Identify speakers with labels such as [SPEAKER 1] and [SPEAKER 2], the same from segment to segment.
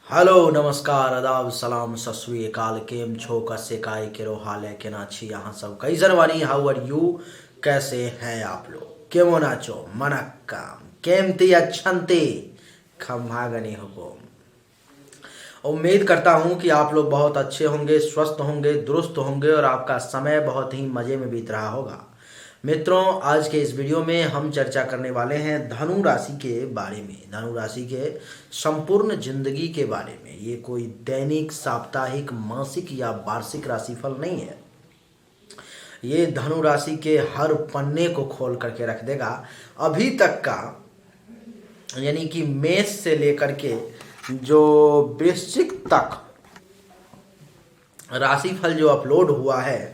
[SPEAKER 1] Hello नमस्कार आदाब सलाम सत श्री अकाल केम छो कसे काय केरो हाल है के ना छी यहाँ सब कई जरवानी हाउ आर यू कैसे हैं आप लोग केमो नाचो मनक्कम केमती अच्छंती खम्हागनी हुकुम। उम्मीद करता हूँ कि आप लोग बहुत अच्छे होंगे, स्वस्थ होंगे, दुरुस्त होंगे और आपका समय बहुत ही मज़े में बीत रहा होगा। मित्रों, आज के इस वीडियो में हम चर्चा करने वाले हैं धनु राशि के बारे में, धनु राशि के संपूर्ण जिंदगी के बारे में। ये कोई दैनिक, साप्ताहिक, मासिक या वार्षिक राशिफल नहीं है। ये धनु राशि के हर पन्ने को खोल करके रख देगा। अभी तक का यानी कि मेष से लेकर के जो वृश्चिक तक राशिफल जो अपलोड हुआ है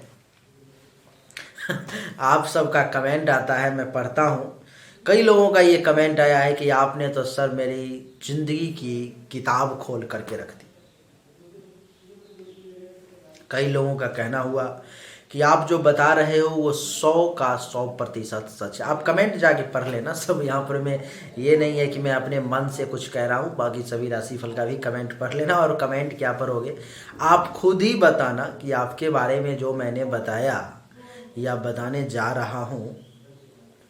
[SPEAKER 1] आप सबका कमेंट आता है, मैं पढ़ता हूँ। कई लोगों का ये कमेंट आया है कि आपने तो सर मेरी जिंदगी की किताब खोल करके रख दी। कई लोगों का कहना हुआ कि आप जो बता रहे हो वो 100 का 100% सच है। आप कमेंट जाके पढ़ लेना सब। यहाँ पर मैं ये नहीं है कि मैं अपने मन से कुछ कह रहा हूँ, बाकी सभी राशिफल का भी कमेंट पढ़ लेना। और कमेंट क्या पढ़ोगे, आप खुद ही बताना कि आपके बारे में जो मैंने बताया या बताने जा रहा हूँ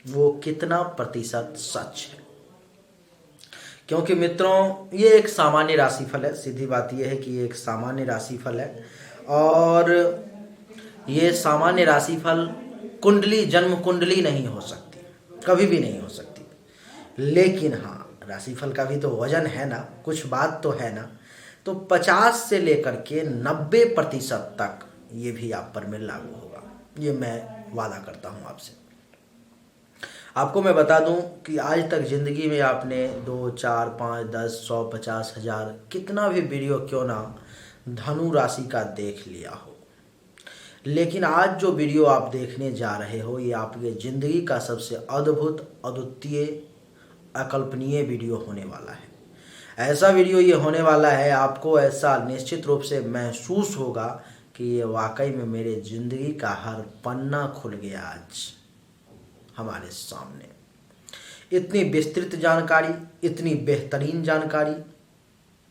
[SPEAKER 1] वो कितना प्रतिशत सच है। क्योंकि मित्रों, ये एक सामान्य राशिफल है। सीधी बात यह है कि ये एक सामान्य राशिफल है और ये सामान्य राशिफल कुंडली, जन्म कुंडली नहीं हो सकती, कभी भी नहीं हो सकती। लेकिन हाँ, राशिफल का भी तो वजन है ना, कुछ बात तो है ना। तो 50 से लेकर के 90% तक ये भी आप पर में लागू होगा, ये मैं वादा करता हूँ आपसे। आपको मैं बता दूं कि आज तक ज़िंदगी में आपने 2, 4, 5, 10, 100, 50, 1000 कितना भी वीडियो क्यों ना धनु राशि का देख लिया हो, लेकिन आज जो वीडियो आप देखने जा रहे हो ये आपके ज़िंदगी का सबसे अद्भुत, अद्वितीय, अकल्पनीय वीडियो होने वाला है। ऐसा वीडियो ये होने वाला है, आपको ऐसा निश्चित रूप से महसूस होगा कि ये वाकई में मेरे ज़िंदगी का हर पन्ना खुल गया आज हमारे सामने। इतनी विस्तृत जानकारी, इतनी बेहतरीन जानकारी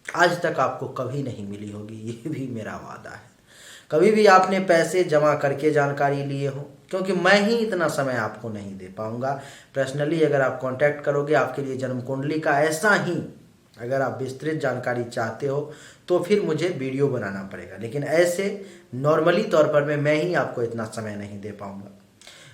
[SPEAKER 1] आज तक आपको कभी नहीं मिली होगी, ये भी मेरा वादा है। कभी भी आपने पैसे जमा करके जानकारी लिए हो, क्योंकि मैं ही इतना समय आपको नहीं दे पाऊंगा। पर्सनली अगर आप कांटेक्ट करोगे, आपके लिए जन्म कुंडली का ऐसा ही अगर आप विस्तृत जानकारी चाहते हो तो फिर मुझे वीडियो बनाना पड़ेगा। लेकिन ऐसे नॉर्मली तौर पर मैं ही आपको इतना समय नहीं दे पाऊंगा।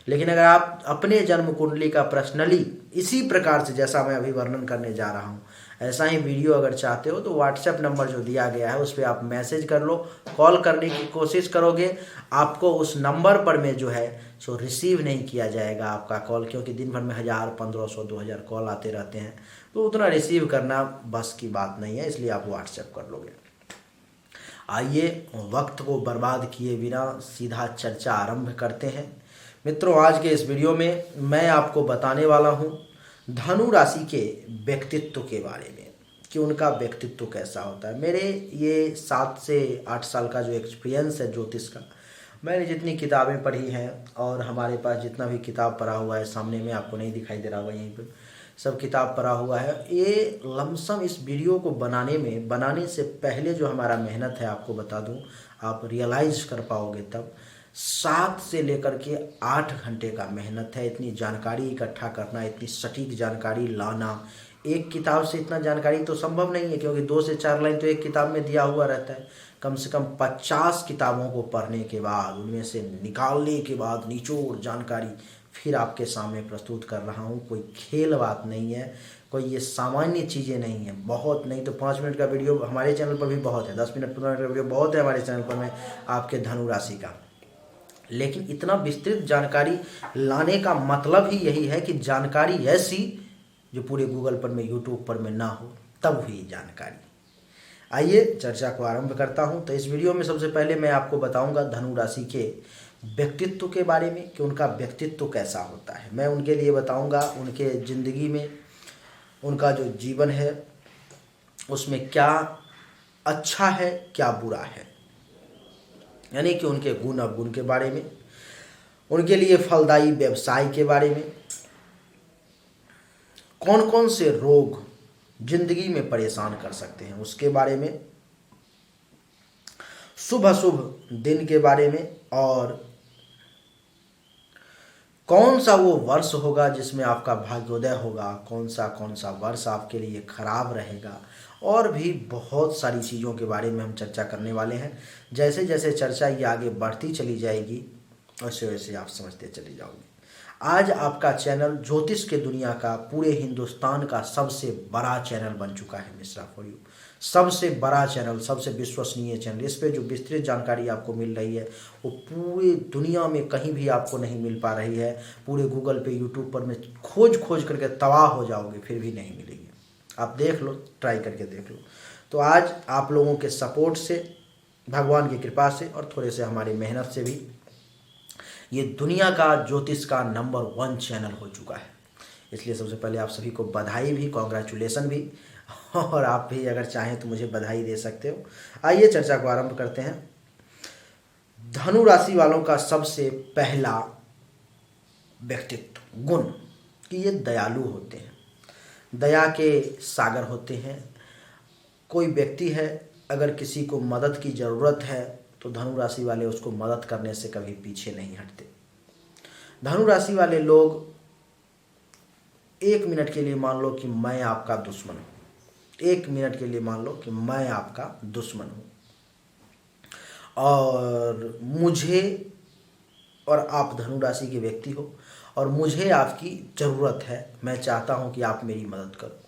[SPEAKER 1] लेकिन अगर आप अपने जन्म कुंडली का पर्सनली इसी प्रकार से, जैसा मैं अभी वर्णन करने जा रहा हूँ, ऐसा ही वीडियो अगर चाहते हो तो व्हाट्सएप नंबर जो दिया गया है उस पर आप मैसेज कर लो। कॉल करने की कोशिश करोगे, आपको उस नंबर पर में जो है सो रिसीव नहीं किया जाएगा आपका कॉल, क्योंकि दिन भर में 1000, 1500, 2000 कॉल आते रहते हैं, तो उतना रिसीव करना बस की बात नहीं है, इसलिए आप व्हाट्सएप कर लोगे। आइए वक्त को बर्बाद किए बिना सीधा चर्चा आरंभ करते हैं। मित्रों, आज के इस वीडियो में मैं आपको बताने वाला हूं धनु राशि के व्यक्तित्व के बारे में, कि उनका व्यक्तित्व कैसा होता है। मेरे ये 7 से 8 साल का जो एक्सपीरियंस है ज्योतिष का, मैंने जितनी किताबें पढ़ी हैं और हमारे पास जितना भी किताब पढ़ा हुआ है, सामने में आपको नहीं दिखाई दे रहा होगा, यहीं पर सब किताब पढ़ा हुआ है। ये लमसम इस वीडियो को बनाने से पहले जो हमारा मेहनत है, आपको बता दूं, आप रियलाइज़ कर पाओगे तब 7 से लेकर के 8 घंटे का मेहनत है। इतनी जानकारी इकट्ठा करना, इतनी सटीक जानकारी लाना, एक किताब से इतना जानकारी तो संभव नहीं है, क्योंकि 2 से 4 लाइन तो एक किताब में दिया हुआ रहता है। कम से कम 50 किताबों को पढ़ने के बाद, उनमें से निकालने के बाद निचोड़ जानकारी फिर आपके सामने प्रस्तुत कर रहा हूँ। कोई खेल बात नहीं है, कोई ये सामान्य चीज़ें नहीं है। बहुत नहीं तो 5 मिनट का वीडियो हमारे चैनल पर भी बहुत है, 10 मिनट 15 मिनट का वीडियो बहुत है हमारे चैनल पर में आपके धनु राशि का। लेकिन इतना विस्तृत जानकारी लाने का मतलब ही यही है कि जानकारी ऐसी जो पूरे गूगल पर में, यूट्यूब पर में ना हो, तब हुई जानकारी। आइए चर्चा को आरंभ करता हूं। तो इस वीडियो में सबसे पहले मैं आपको बताऊंगा धनु राशि के व्यक्तित्व के बारे में, कि उनका व्यक्तित्व कैसा होता है। मैं उनके लिए बताऊंगा उनके ज़िंदगी में उनका जो जीवन है उसमें क्या अच्छा है, क्या बुरा है, यानी कि उनके गुण अवगुण के बारे में, उनके लिए फलदायी व्यवसाय के बारे में, कौन कौन से रोग जिंदगी में परेशान कर सकते हैं, उसके बारे में, शुभ अशुभ दिन के बारे में, और कौन सा वो वर्ष होगा जिसमें आपका भाग्योदय होगा, कौन सा वर्ष आपके लिए खराब रहेगा, और भी बहुत सारी चीज़ों के बारे में हम चर्चा करने वाले हैं। जैसे जैसे चर्चा ये आगे बढ़ती चली जाएगी वैसे वैसे आप समझते चले जाओगे। आज आपका चैनल ज्योतिष के दुनिया का, पूरे हिंदुस्तान का सबसे बड़ा चैनल बन चुका है मिश्रा फॉर यू। सबसे बड़ा चैनल, सबसे विश्वसनीय चैनल। इस पे जो विस्तृत जानकारी आपको मिल रही है वो पूरी दुनिया में कहीं भी आपको नहीं मिल पा रही है। पूरे गूगल पे, यूट्यूब पर में खोज खोज करके तबाह हो जाओगे, फिर भी नहीं मिलेगी। आप देख लो, ट्राई करके देख लो। तो आज आप लोगों के सपोर्ट से, भगवान की कृपा से और थोड़े से हमारी मेहनत से भी ये दुनिया का ज्योतिष का नंबर 1 चैनल हो चुका है। इसलिए सबसे पहले आप सभी को बधाई भी, कॉन्ग्रेचुलेसन भी, और आप भी अगर चाहें तो मुझे बधाई दे सकते हो। आइए चर्चा को आरंभ करते हैं। धनु राशि वालों का सबसे पहला व्यक्तित्व गुण कि ये दयालु होते हैं, दया के सागर होते हैं। कोई व्यक्ति है, अगर किसी को मदद की ज़रूरत है तो धनु राशि वाले उसको मदद करने से कभी पीछे नहीं हटते। धनु राशि वाले लोग 1 मिनट के लिए मान लो कि मैं आपका दुश्मन हूँ, 1 मिनट के लिए मान लो कि मैं आपका दुश्मन हूँ, और मुझे, और आप धनु राशि के व्यक्ति हो और मुझे आपकी ज़रूरत है, मैं चाहता हूँ कि आप मेरी मदद करो।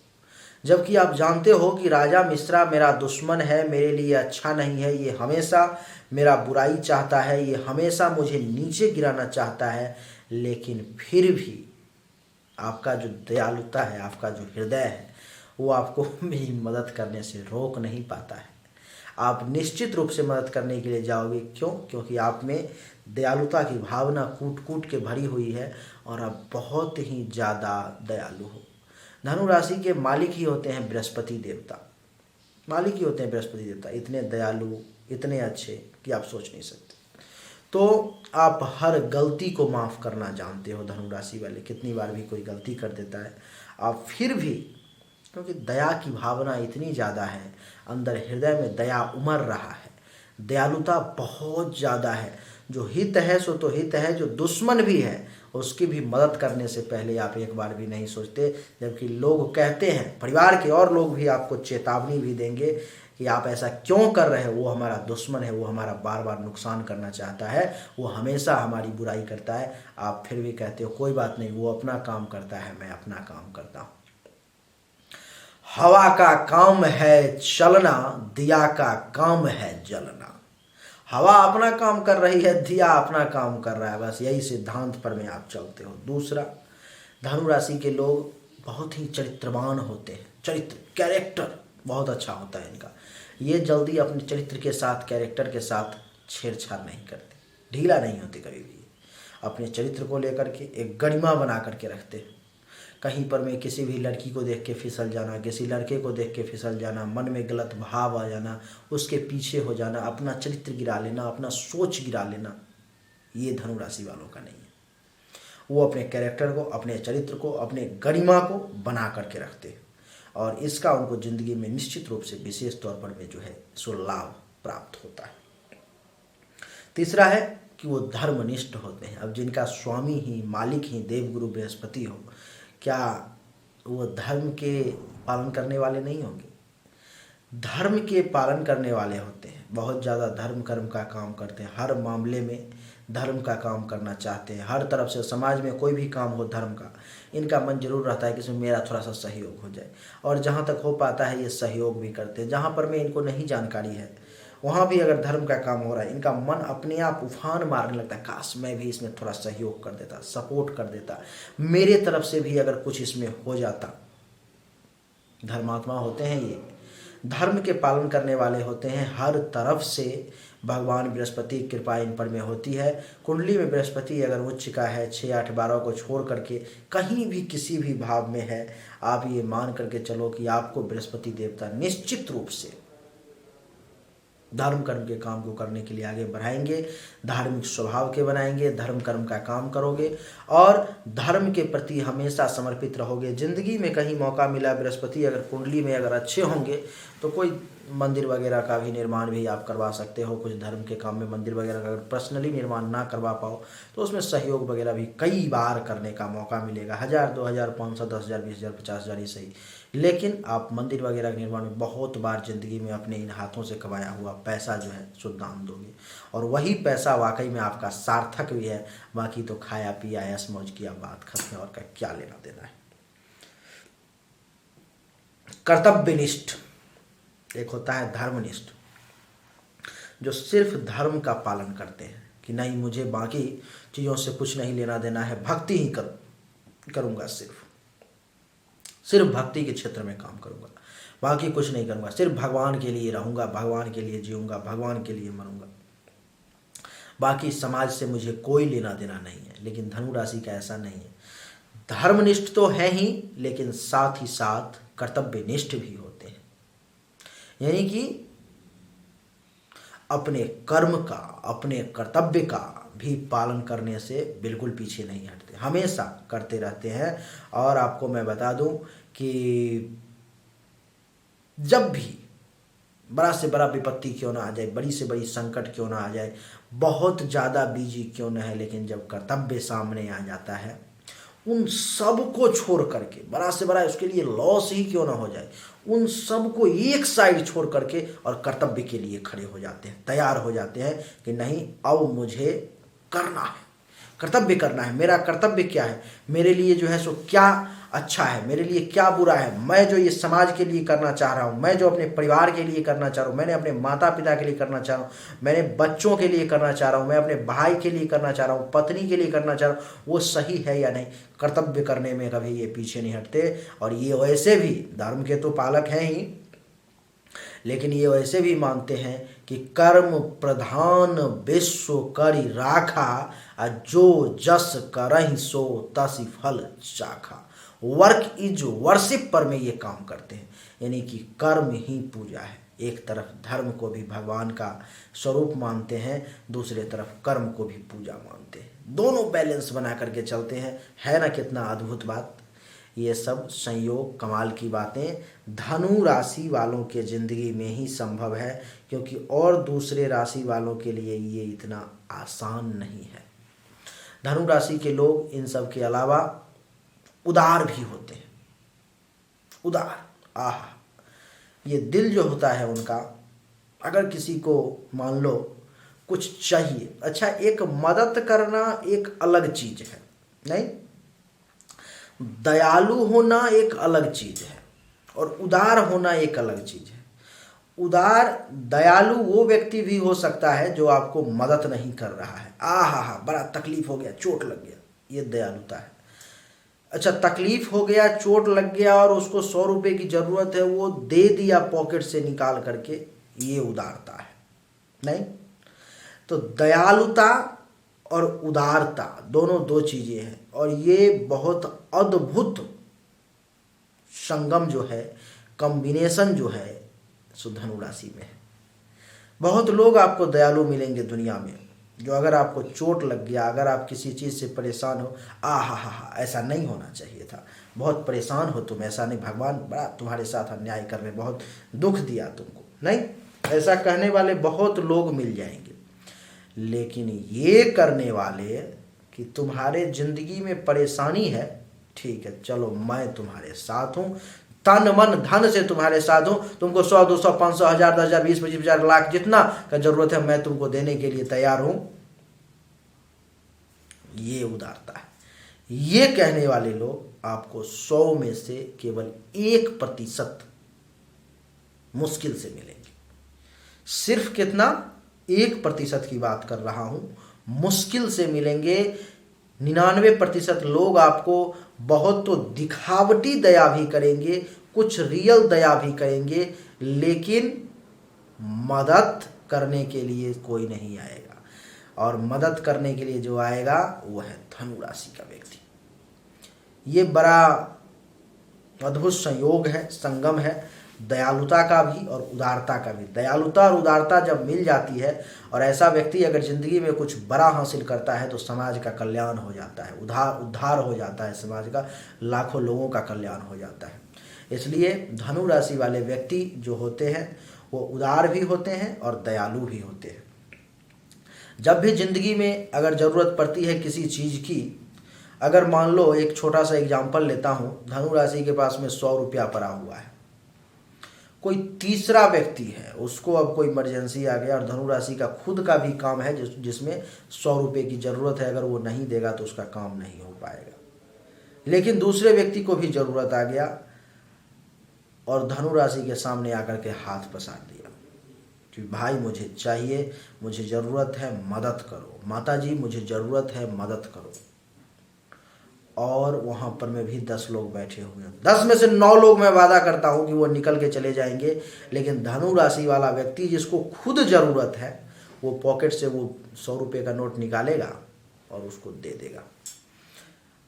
[SPEAKER 1] जबकि आप जानते हो कि राजा मिश्रा मेरा दुश्मन है, मेरे लिए अच्छा नहीं है, ये हमेशा मेरा बुराई चाहता है, ये हमेशा मुझे नीचे गिराना चाहता है, लेकिन फिर भी आपका जो दयालुता है, आपका जो हृदय है, वो आपको मेरी मदद करने से रोक नहीं पाता है। आप निश्चित रूप से मदद करने के लिए जाओगे। क्यों? क्योंकि आप में दयालुता की भावना कूट कूट के भरी हुई है और आप बहुत ही ज़्यादा दयालु हो। धनु राशि के मालिक ही होते हैं बृहस्पति देवता, मालिक ही होते हैं बृहस्पति देवता। इतने दयालु, इतने अच्छे कि आप सोच नहीं सकते। तो आप हर गलती को माफ़ करना जानते हो धनु राशि वाले। कितनी बार भी कोई गलती कर देता है, आप फिर भी, क्योंकि दया की भावना इतनी ज़्यादा है, अंदर हृदय में दया उमड़ रहा है, दयालुता बहुत ज़्यादा है। जो हित है सो तो हित है, जो दुश्मन भी है उसकी भी मदद करने से पहले आप एक बार भी नहीं सोचते। जबकि लोग कहते हैं, परिवार के और लोग भी आपको चेतावनी भी देंगे कि आप ऐसा क्यों कर रहे हो, वो हमारा दुश्मन है, वो हमारा बार बार नुकसान करना चाहता है, वो हमेशा हमारी बुराई करता है। आप फिर भी कहते हो कोई बात नहीं, वो अपना काम करता है, मैं अपना काम करता हूँ। हवा का काम है चलना, दिया का काम है जलना। हवा अपना काम कर रही है, दिया अपना काम कर रहा है, बस यही सिद्धांत पर में आप चलते हो। दूसरा, धनु राशि के लोग बहुत ही चरित्रवान होते हैं। चरित्र, कैरेक्टर बहुत अच्छा होता है इनका। ये जल्दी अपने चरित्र के साथ, कैरेक्टर के साथ छेड़छाड़ नहीं करते, ढीला नहीं होते कभी भी। अपने चरित्र को लेकर के एक गरिमा बना करके रखते हैं। कहीं पर में किसी भी लड़की को देख के फिसल जाना, किसी लड़के को देख के फिसल जाना, मन में गलत भाव आ जाना, उसके पीछे हो जाना, अपना चरित्र गिरा लेना, अपना सोच गिरा लेना, ये धनु राशि वालों का नहीं है। वो अपने कैरेक्टर को, अपने चरित्र को, अपने गरिमा को बना करके रखते हैं और इसका उनको ज़िंदगी में निश्चित रूप से विशेष तौर पर में जो है सो लाभ प्राप्त होता है। तीसरा है कि वो धर्मनिष्ठ होते हैं। अब जिनका स्वामी ही, मालिक ही देवगुरु बृहस्पति हो, क्या वो धर्म के पालन करने वाले नहीं होंगे? धर्म के पालन करने वाले होते हैं, बहुत ज़्यादा धर्म कर्म का काम करते हैं, हर मामले में धर्म का काम करना चाहते हैं। हर तरफ से समाज में कोई भी काम हो धर्म का, इनका मन जरूर रहता है कि इसमें मेरा थोड़ा सा सहयोग हो जाए, और जहाँ तक हो पाता है ये सहयोग भी करते हैं। जहाँ पर में इनको नहीं जानकारी है वहाँ भी अगर धर्म का काम हो रहा है, इनका मन अपने आप उफान मारने लगता है, काश मैं भी इसमें थोड़ा सहयोग कर देता, सपोर्ट कर देता, मेरे तरफ से भी अगर कुछ इसमें हो जाता। धर्मात्मा होते हैं ये, धर्म के पालन करने वाले होते हैं। हर तरफ से भगवान बृहस्पति की कृपा इन पर में होती है। कुंडली में बृहस्पति अगर उच्च का है, 6, 8, 12 को छोड़ करके कहीं भी किसी भी भाव में है, आप ये मान करके चलो कि आपको बृहस्पति देवता निश्चित रूप से धर्म कर्म के काम को करने के लिए आगे बढ़ाएंगे, धार्मिक स्वभाव के बनाएंगे, धर्म कर्म का काम करोगे और धर्म के प्रति हमेशा समर्पित रहोगे। ज़िंदगी में कहीं मौका मिला, बृहस्पति अगर कुंडली में अगर अच्छे होंगे तो कोई मंदिर वगैरह का भी निर्माण भी आप करवा सकते हो। कुछ धर्म के काम में मंदिर वगैरह का अगर पर्सनली निर्माण ना करवा पाओ तो उसमें सहयोग वगैरह भी कई बार करने का मौका मिलेगा। 1000, 2000, 500, 10,000, 20,000, 50,000 ही सही, लेकिन आप मंदिर वगैरह के निर्माण में बहुत बार ज़िंदगी में अपने इन हाथों से कमाया हुआ पैसा जो है सो दान दोगे और वही पैसा वाकई में आपका सार्थक भी है। बाकी तो खाया पिया ऐश मौज किया, बात खत्म है और का क्या लेना देना है। कर्तव्यनिष्ठ एक होता है धर्मनिष्ठ, जो सिर्फ धर्म का पालन करते हैं कि नहीं मुझे बाकी चीज़ों से कुछ नहीं लेना देना है, भक्ति ही करूँगा, सिर्फ भक्ति के क्षेत्र में काम करूँगा, बाकी कुछ नहीं करूँगा, सिर्फ भगवान के लिए रहूँगा, भगवान के लिए जीऊँगा, भगवान के लिए मरूँगा, बाकी समाज से मुझे कोई लेना देना नहीं है। लेकिन धनु राशि का ऐसा नहीं है। धर्मनिष्ठ तो है ही, लेकिन साथ ही साथ कर्तव्यनिष्ठ भी होते हैं, यानी कि अपने कर्म का, अपने कर्तव्य का भी पालन करने से बिल्कुल पीछे नहीं हटते, हमेशा करते रहते हैं। और आपको मैं बता दूं कि जब भी बड़ा से बड़ा विपत्ति क्यों ना आ जाए, बड़ी से बड़ी संकट क्यों ना आ जाए, बहुत ज़्यादा बिजी क्यों ना है, लेकिन जब कर्तव्य सामने आ जाता है, उन सब को छोड़ करके, बड़ा से बड़ा उसके लिए लॉस ही क्यों ना हो जाए, उन सब को एक साइड छोड़ करके और कर्तव्य के लिए खड़े हो जाते हैं, तैयार हो जाते हैं कि नहीं अब मुझे करना है, कर्तव्य करना है। मेरा कर्तव्य क्या है, मेरे लिए जो है सो क्या अच्छा है, मेरे लिए क्या बुरा है, मैं जो ये समाज के लिए करना चाह रहा हूँ, मैं जो अपने परिवार के लिए करना चाह रहा हूँ, मैंने अपने माता पिता के लिए करना चाह रहा हूँ, मैंने बच्चों के लिए करना चाह रहा हूँ, मैं अपने भाई के लिए करना चाह रहा हूँ, पत्नी के लिए करना चाह रहा हूँ, वो सही है या नहीं। कर्तव्य करने में कभी ये पीछे नहीं हटते। और ये वैसे भी धर्म के तो पालक हैं ही, लेकिन ये वैसे भी मानते हैं कि कर्म प्रधान विश्व करि राखा, जो जस करहि सो तसि फल चाखा। वर्क इज वर्शिप पर में ये काम करते हैं, यानी कि कर्म ही पूजा है। एक तरफ धर्म को भी भगवान का स्वरूप मानते हैं, दूसरे तरफ कर्म को भी पूजा मानते हैं, दोनों बैलेंस बना करके चलते हैं। है ना कितना अद्भुत बात। ये सब संयोग कमाल की बातें धनु राशि वालों के ज़िंदगी में ही संभव है, क्योंकि और दूसरे राशि वालों के लिए ये इतना आसान नहीं है। धनु राशि के लोग इन सब के अलावा उदार भी होते हैं। उदार, आह, ये दिल जो होता है उनका, अगर किसी को मान लो कुछ चाहिए, अच्छा एक मदद करना एक अलग चीज़ है, नहीं, दयालु होना एक अलग चीज़ है और उदार होना एक अलग चीज़ है। उदार दयालु वो व्यक्ति भी हो सकता है जो आपको मदद नहीं कर रहा है, आहा बड़ा तकलीफ हो गया, चोट लग गया, ये दयालुता है। अच्छा तकलीफ हो गया, चोट लग गया और उसको 100 रुपये की ज़रूरत है, वो दे दिया पॉकेट से निकाल करके, ये उदारता है। नहीं तो दयालुता और उदारता दोनों दो चीज़ें हैं, और ये बहुत अद्भुत संगम जो है, कॉम्बिनेशन जो है सो धनु राशि में है। बहुत लोग आपको दयालु मिलेंगे दुनिया में, जो अगर आपको चोट लग गया, अगर आप किसी चीज़ से परेशान हो, हा ऐसा नहीं होना चाहिए था, बहुत परेशान हो तुम, ऐसा नहीं, भगवान बड़ा तुम्हारे साथ अन्याय कर रहे, बहुत दुख दिया तुमको, नहीं, ऐसा कहने वाले बहुत लोग मिल जाएंगे। लेकिन ये करने वाले कि तुम्हारे ज़िंदगी में परेशानी है, ठीक है चलो मैं तुम्हारे साथ हूँ, तन मन धन से तुम्हारे साथ हूँ, तुमको 100, 200, 500, 1000, 10,000, 20, 25,000, लाख जितना का जरूरत है मैं तुमको देने के लिए तैयार हूँ, ये उदारता है। ये कहने वाले लोग आपको 100 में से केवल 1% मुश्किल से मिलेंगे। सिर्फ कितना, 1% की बात कर रहा हूं, मुश्किल से मिलेंगे। 99% लोग आपको बहुत तो दिखावटी दया भी करेंगे, कुछ रियल दया भी करेंगे, लेकिन मदद करने के लिए कोई नहीं आएगा। और मदद करने के लिए जो आएगा वो है धनु राशि का व्यक्ति। ये बड़ा अद्भुत संयोग है, संगम है। दयालुता का भी और उदारता का भी। दयालुता और उदारता जब मिल जाती है और ऐसा व्यक्ति अगर ज़िंदगी में कुछ बड़ा हासिल करता है तो समाज का कल्याण हो जाता है, उद्धार हो जाता है समाज का, लाखों लोगों का कल्याण हो जाता है। इसलिए धनु राशि वाले व्यक्ति जो होते हैं वो उदार भी होते हैं और दयालु भी होते हैं। जब भी ज़िंदगी में अगर ज़रूरत पड़ती है किसी चीज़ की, अगर मान लो एक छोटा सा एग्जाम्पल लेता हूँ, धनु राशि के पास में 100 रुपया पड़ा हुआ है, कोई तीसरा व्यक्ति है उसको अब कोई इमरजेंसी आ गया और धनु राशि का खुद का भी काम है जिसमें 100 रुपये की ज़रूरत है, अगर वो नहीं देगा तो उसका काम नहीं हो पाएगा। लेकिन दूसरे व्यक्ति को भी ज़रूरत आ गया और धनु राशि के सामने आकर के हाथ पसार दिया कि भाई मुझे चाहिए, मुझे ज़रूरत है, मदद करो, माता जी मुझे ज़रूरत है, मदद करो। और वहाँ पर में भी 10 लोग बैठे हुए हैं, 10 में से 9 लोग मैं वादा करता हूँ कि वो निकल के चले जाएंगे, लेकिन धनु राशि वाला व्यक्ति जिसको खुद ज़रूरत है वो पॉकेट से वो 100 रुपये का नोट निकालेगा और उसको दे देगा।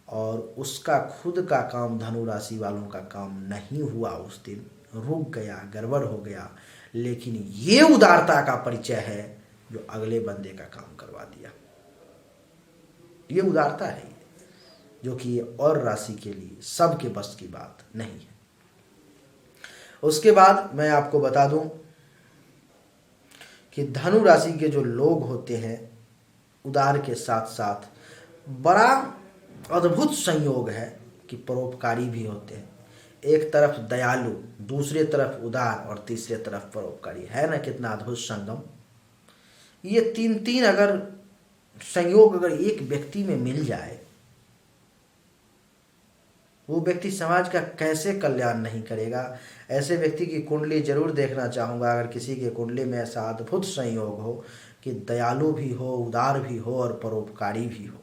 [SPEAKER 1] और उसका खुद का काम, धनु राशि वालों का काम नहीं हुआ, उस दिन रुक गया, गड़बड़ हो गया, लेकिन ये उदारता का परिचय है जो अगले बंदे का काम करवा दिया। ये उदारता है जो कि और राशि के लिए सबके बस की बात नहीं है। उसके बाद मैं आपको बता दूं कि धनु राशि के जो लोग होते हैं उदार के साथ साथ बड़ा अद्भुत संयोग है कि परोपकारी भी होते हैं। एक तरफ दयालु, दूसरे तरफ उदार और तीसरे तरफ परोपकारी, है ना कितना अद्भुत संगम। ये तीन अगर संयोग अगर एक व्यक्ति में मिल जाए, वो व्यक्ति समाज का कैसे कल्याण नहीं करेगा। ऐसे व्यक्ति की कुंडली जरूर देखना चाहूँगा। अगर किसी के कुंडली में ऐसा अद्भुत संयोग हो कि दयालु भी हो, उदार भी हो और परोपकारी भी हो,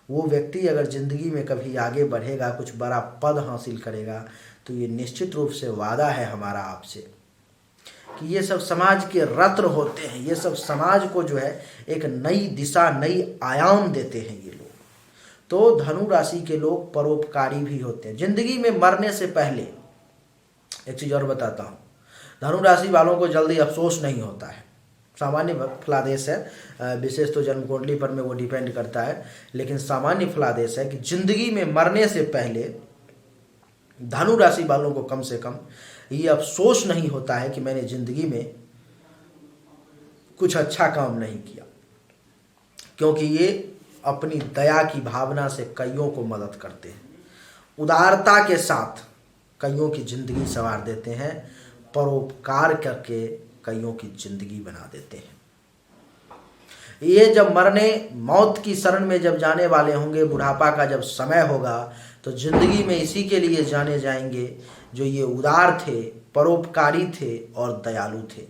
[SPEAKER 1] वो व्यक्ति अगर ज़िंदगी में कभी आगे बढ़ेगा, कुछ बड़ा पद हासिल करेगा, तो ये निश्चित रूप से वादा है हमारा आपसे कि ये सब समाज के रत्न होते हैं। ये सब समाज को जो है एक नई दिशा, नई आयाम देते हैं ये लोग। तो धनु राशि के लोग परोपकारी भी होते हैं। ज़िंदगी में मरने से पहले एक चीज़ और बताता हूँ, धनु राशि वालों को जल्दी अफसोस नहीं होता है। सामान्य फलादेश है, विशेष तो जन्म कुंडली पर में वो डिपेंड करता है, लेकिन सामान्य फलादेश है कि ज़िंदगी में मरने से पहले धनु राशि वालों को कम से कम ये अफसोस नहीं होता है कि मैंने ज़िंदगी में कुछ अच्छा काम नहीं किया, क्योंकि ये अपनी दया की भावना से कईयों को मदद करते हैं, उदारता के साथ कईयों की ज़िंदगी संवार देते हैं, परोपकार करके कईयों की ज़िंदगी बना देते हैं। ये जब मरने, मौत की शरण में जब जाने वाले होंगे, बुढ़ापा का जब समय होगा, तो ज़िंदगी में इसी के लिए जाने जाएंगे जो ये उदार थे, परोपकारी थे और दयालु थे।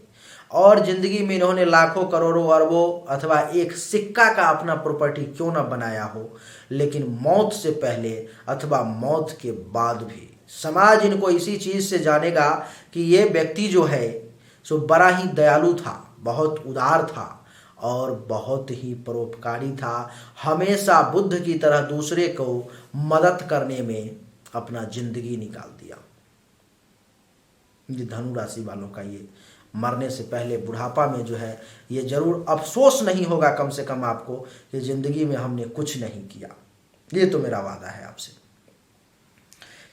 [SPEAKER 1] और ज़िंदगी में इन्होंने लाखों करोड़ों अरबों अथवा एक सिक्का का अपना प्रॉपर्टी क्यों ना बनाया हो, लेकिन मौत से पहले अथवा मौत के बाद भी समाज इनको इसी चीज़ से जानेगा कि ये व्यक्ति जो है सो बड़ा ही दयालु था, बहुत उदार था और बहुत ही परोपकारी था। हमेशा बुद्ध की तरह दूसरे को मदद करने में अपना ज़िंदगी निकाल दिया। ये धनु राशि वालों का ये मरने से पहले बुढ़ापा में जो है ये जरूर अफसोस नहीं होगा कम से कम आपको कि ज़िंदगी में हमने कुछ नहीं किया। ये तो मेरा वादा है आपसे।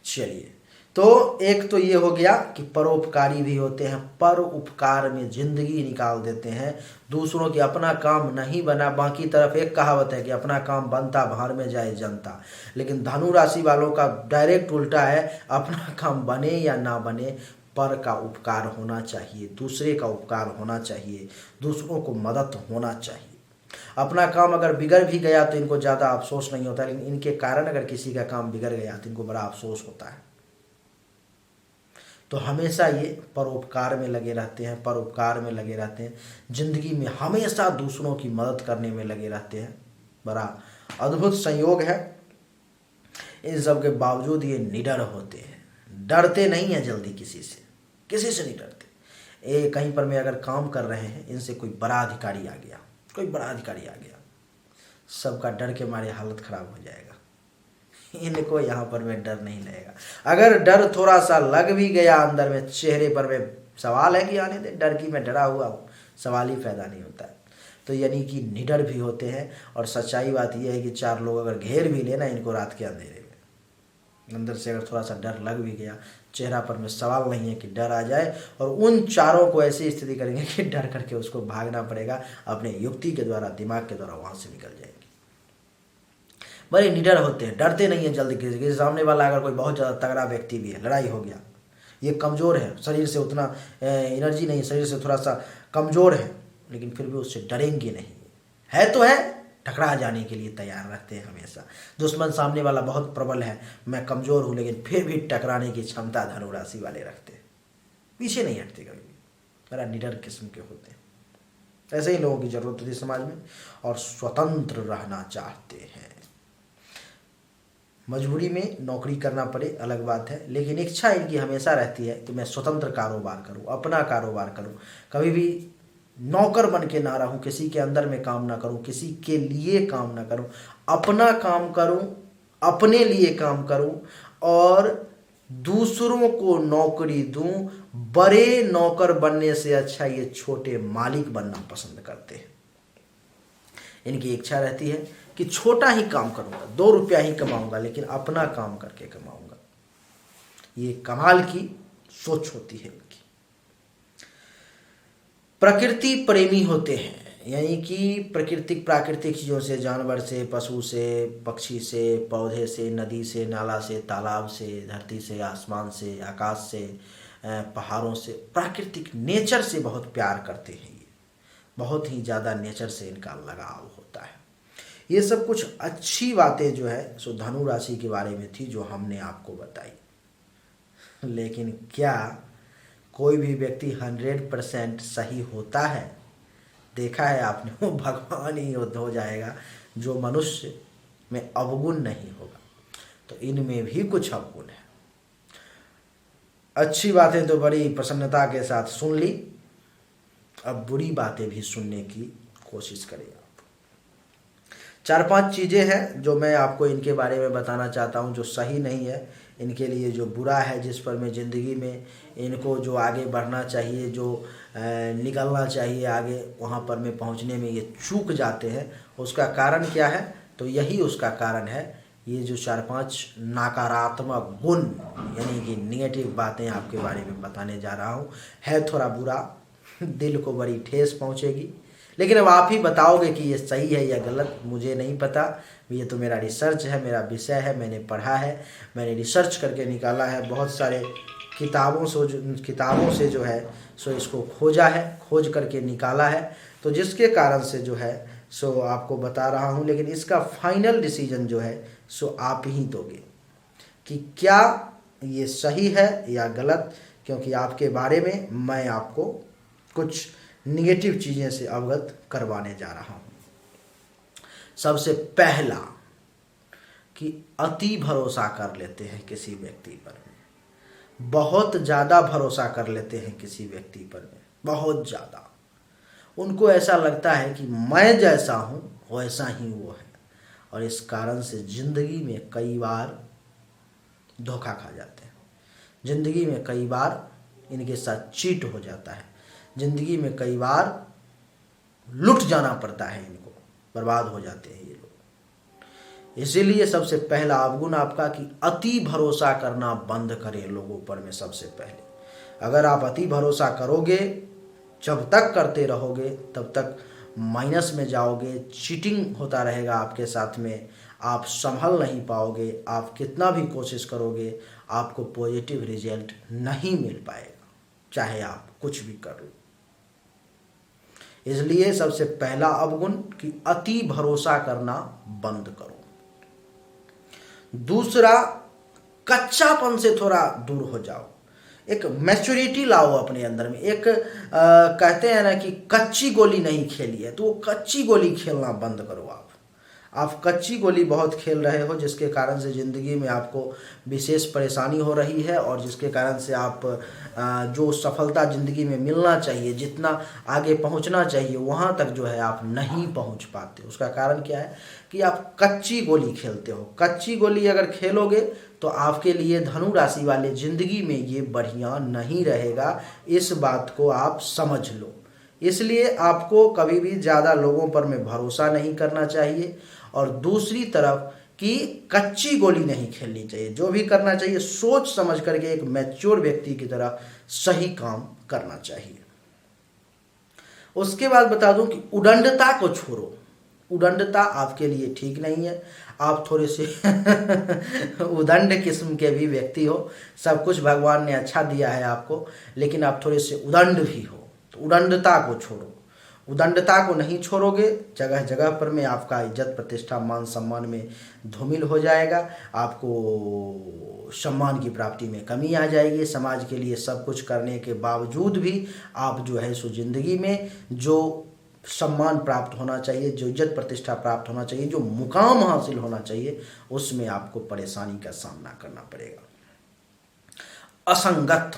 [SPEAKER 1] चलिए, तो एक तो ये हो गया कि परोपकारी भी होते हैं, पर उपकार में ज़िंदगी निकाल देते हैं दूसरों की। अपना काम नहीं बना, बाकी तरफ एक कहावत है कि अपना काम बनता भाड़ में जाए जनता, लेकिन धनु राशि वालों का डायरेक्ट उल्टा है, अपना काम बने या ना बने पर का उपकार होना चाहिए, दूसरे का उपकार होना चाहिए, दूसरों को मदद होना चाहिए। अपना काम अगर बिगड़ भी गया तो इनको ज़्यादा अफसोस नहीं होता, लेकिन इनके कारण अगर किसी का काम बिगड़ गया तो इनको बड़ा अफसोस होता है। तो हमेशा ये परोपकार में लगे रहते हैं, परोपकार में लगे रहते हैं, ज़िंदगी में हमेशा दूसरों की मदद करने में लगे रहते हैं। बड़ा अद्भुत संयोग है। इन सब के बावजूद ये निडर होते हैं, डरते नहीं हैं जल्दी, किसी से नहीं डरते। ये कहीं पर में अगर काम कर रहे हैं, इनसे कोई बड़ा अधिकारी आ गया, सबका डर के मारे हालत ख़राब हो जाएगा। इनको यहाँ पर में डर नहीं लगेगा। अगर डर थोड़ा सा लग भी गया अंदर में, चेहरे पर में सवाल है कि आने दे, डर की मैं डरा हुआ हूँ, सवाल ही पैदा नहीं होता है। तो यानी कि निडर भी होते हैं। और सच्चाई बात यह है कि 4 लोग अगर घेर भी लेना इनको रात के अंधेरे में, अंदर से अगर थोड़ा सा डर लग भी गया, चेहरा पर में सवाल नहीं है कि डर आ जाए, और उन 4 को ऐसी स्थिति करेंगे कि डर करके उसको भागना पड़ेगा, अपने युक्ति के द्वारा, दिमाग के द्वारा वहाँ से निकल जाएंगे। बड़े निडर होते हैं, डरते नहीं है जल्दी किसी के सामने वाला। अगर कोई बहुत ज़्यादा तगड़ा व्यक्ति भी है, लड़ाई हो गया, ये कमज़ोर है, शरीर से उतना एनर्जी नहीं, शरीर से थोड़ा सा कमज़ोर है, लेकिन फिर भी उससे डरेंगे नहीं। है तो है, टकरा जाने के लिए तैयार रहते हैं हमेशा। दुश्मन सामने वाला बहुत प्रबल है, मैं कमज़ोर हूँ, लेकिन फिर भी टकराने की क्षमता धनु राशि वाले रखते हैं, पीछे नहीं हटते कभी भी, बड़ा निडर किस्म के होते हैं। ऐसे ही लोगों की ज़रूरत होती है समाज में, और स्वतंत्र रहना चाहते हैं। मजबूरी में नौकरी करना पड़े अलग बात है, लेकिन इच्छा इनकी हमेशा रहती है कि मैं स्वतंत्र कारोबार करूं, अपना कारोबार करूं, कभी भी नौकर बन के ना रहूं, किसी के अंदर में काम ना करूं, किसी के लिए काम ना करूं, अपना काम करूं, अपने लिए काम करूं, और दूसरों को नौकरी दूं। बड़े नौकर बनने से अच्छा ये छोटे मालिक बनना पसंद करते हैं। इनकी इच्छा रहती है कि छोटा ही काम करूंगा, 2 रुपया ही कमाऊंगा, लेकिन अपना काम करके कमाऊंगा। ये कमाल की सोच होती है इनकी। प्रकृति प्रेमी होते हैं, यानी कि प्राकृतिक चीज़ों से, जानवर से, पशु से, पक्षी से, पौधे से, नदी से, नाला से, तालाब से, धरती से, आसमान से, आकाश से, पहाड़ों से, प्राकृतिक नेचर से बहुत प्यार करते हैं। ये बहुत ही ज़्यादा नेचर से इनका लगाव होता है। ये सब कुछ अच्छी बातें जो है सो धनु राशि के बारे में थी, जो हमने आपको बताई। लेकिन क्या कोई भी व्यक्ति 100% सही होता है? देखा है आपने, वो भगवान ही हो जाएगा जो मनुष्य में अवगुण नहीं होगा। तो इनमें भी कुछ अवगुण है। अच्छी बातें तो बड़ी प्रसन्नता के साथ सुन ली, अब बुरी बातें भी सुनने की कोशिश करें आप। 4-5 चीज़ें हैं जो मैं आपको इनके बारे में बताना चाहता हूं, जो सही नहीं है इनके लिए, जो बुरा है, जिस पर मैं ज़िंदगी में इनको जो आगे बढ़ना चाहिए, जो निकलना चाहिए आगे, वहां पर में पहुंचने में ये चूक जाते हैं। उसका कारण क्या है? तो यही उसका कारण है, ये जो 4-5 नकारात्मक गुण, यानी कि निगेटिव बातें आपके बारे में बताने जा रहा हूँ। है थोड़ा बुरा, दिल को बड़ी ठेस पहुँचेगी, लेकिन अब आप ही बताओगे कि ये सही है या गलत, मुझे नहीं पता। ये तो मेरा रिसर्च है, मेरा विषय है, मैंने पढ़ा है, मैंने रिसर्च करके निकाला है, बहुत सारे किताबों से जो है सो इसको खोजा है, खोज करके निकाला है। तो जिसके कारण से जो है सो आपको बता रहा हूँ, लेकिन इसका फाइनल डिसीजन जो है सो आप ही दोगे कि क्या ये सही है या गलत, क्योंकि आपके बारे में मैं आपको कुछ निगेटिव चीज़ें से अवगत करवाने जा रहा हूँ। सबसे पहला कि अति भरोसा कर लेते हैं किसी व्यक्ति पर, बहुत ज़्यादा भरोसा कर लेते हैं किसी व्यक्ति पर, बहुत ज़्यादा। उनको ऐसा लगता है कि मैं जैसा हूँ वैसा ही वो है, और इस कारण से ज़िंदगी में कई बार धोखा खा जाते हैं। ज़िंदगी में कई बार इनके साथ चीट हो जाता है, ज़िंदगी में कई बार लुट जाना पड़ता है इनको, बर्बाद हो जाते हैं ये लोग। इसीलिए सबसे पहला अवगुण आपका कि अति भरोसा करना बंद करें लोगों पर में। सबसे पहले अगर आप अति भरोसा करोगे, जब तक करते रहोगे तब तक माइनस में जाओगे, चीटिंग होता रहेगा आपके साथ में, आप संभल नहीं पाओगे। आप कितना भी कोशिश करोगे आपको पॉजिटिव रिजल्ट नहीं मिल पाएगा, चाहे आप कुछ भी कर लो। इसलिए सबसे पहला अवगुण कि अति भरोसा करना बंद करो। दूसरा, कच्चापन से थोड़ा दूर हो जाओ, एक मैच्योरिटी लाओ अपने अंदर में। एक कहते हैं ना कि कच्ची गोली नहीं खेली है, तो वो कच्ची गोली खेलना बंद करो। आप कच्ची गोली बहुत खेल रहे हो, जिसके कारण से ज़िंदगी में आपको विशेष परेशानी हो रही है और जिसके कारण से आप जो सफलता ज़िंदगी में मिलना चाहिए, जितना आगे पहुंचना चाहिए, वहां तक जो है आप नहीं पहुंच पाते। उसका कारण क्या है कि आप कच्ची गोली खेलते हो। कच्ची गोली अगर खेलोगे तो आपके लिए धनु राशि वाले ज़िंदगी में ये बढ़िया नहीं रहेगा, इस बात को आप समझ लो। इसलिए आपको कभी भी ज़्यादा लोगों पर में भरोसा नहीं करना चाहिए और दूसरी तरफ कि कच्ची गोली नहीं खेलनी चाहिए। जो भी करना चाहिए सोच समझ करके एक मैच्योर व्यक्ति की तरह सही काम करना चाहिए। उसके बाद बता दूं कि उदंडता को छोड़ो। उदंडता आपके लिए ठीक नहीं है। आप थोड़े से उदंड किस्म के भी व्यक्ति हो। सब कुछ भगवान ने अच्छा दिया है आपको, लेकिन आप थोड़े से उदंड भी हो। तो उदंडता को छोड़ो। उदंडता को नहीं छोड़ोगे, जगह जगह पर में आपका इज्जत प्रतिष्ठा मान सम्मान में धूमिल हो जाएगा। आपको सम्मान की प्राप्ति में कमी आ जाएगी। समाज के लिए सब कुछ करने के बावजूद भी आप जो है सो जिंदगी में जो सम्मान प्राप्त होना चाहिए, जो इज्जत प्रतिष्ठा प्राप्त होना चाहिए, जो मुकाम हासिल होना चाहिए, उसमें आपको परेशानी का सामना करना पड़ेगा। असंगत,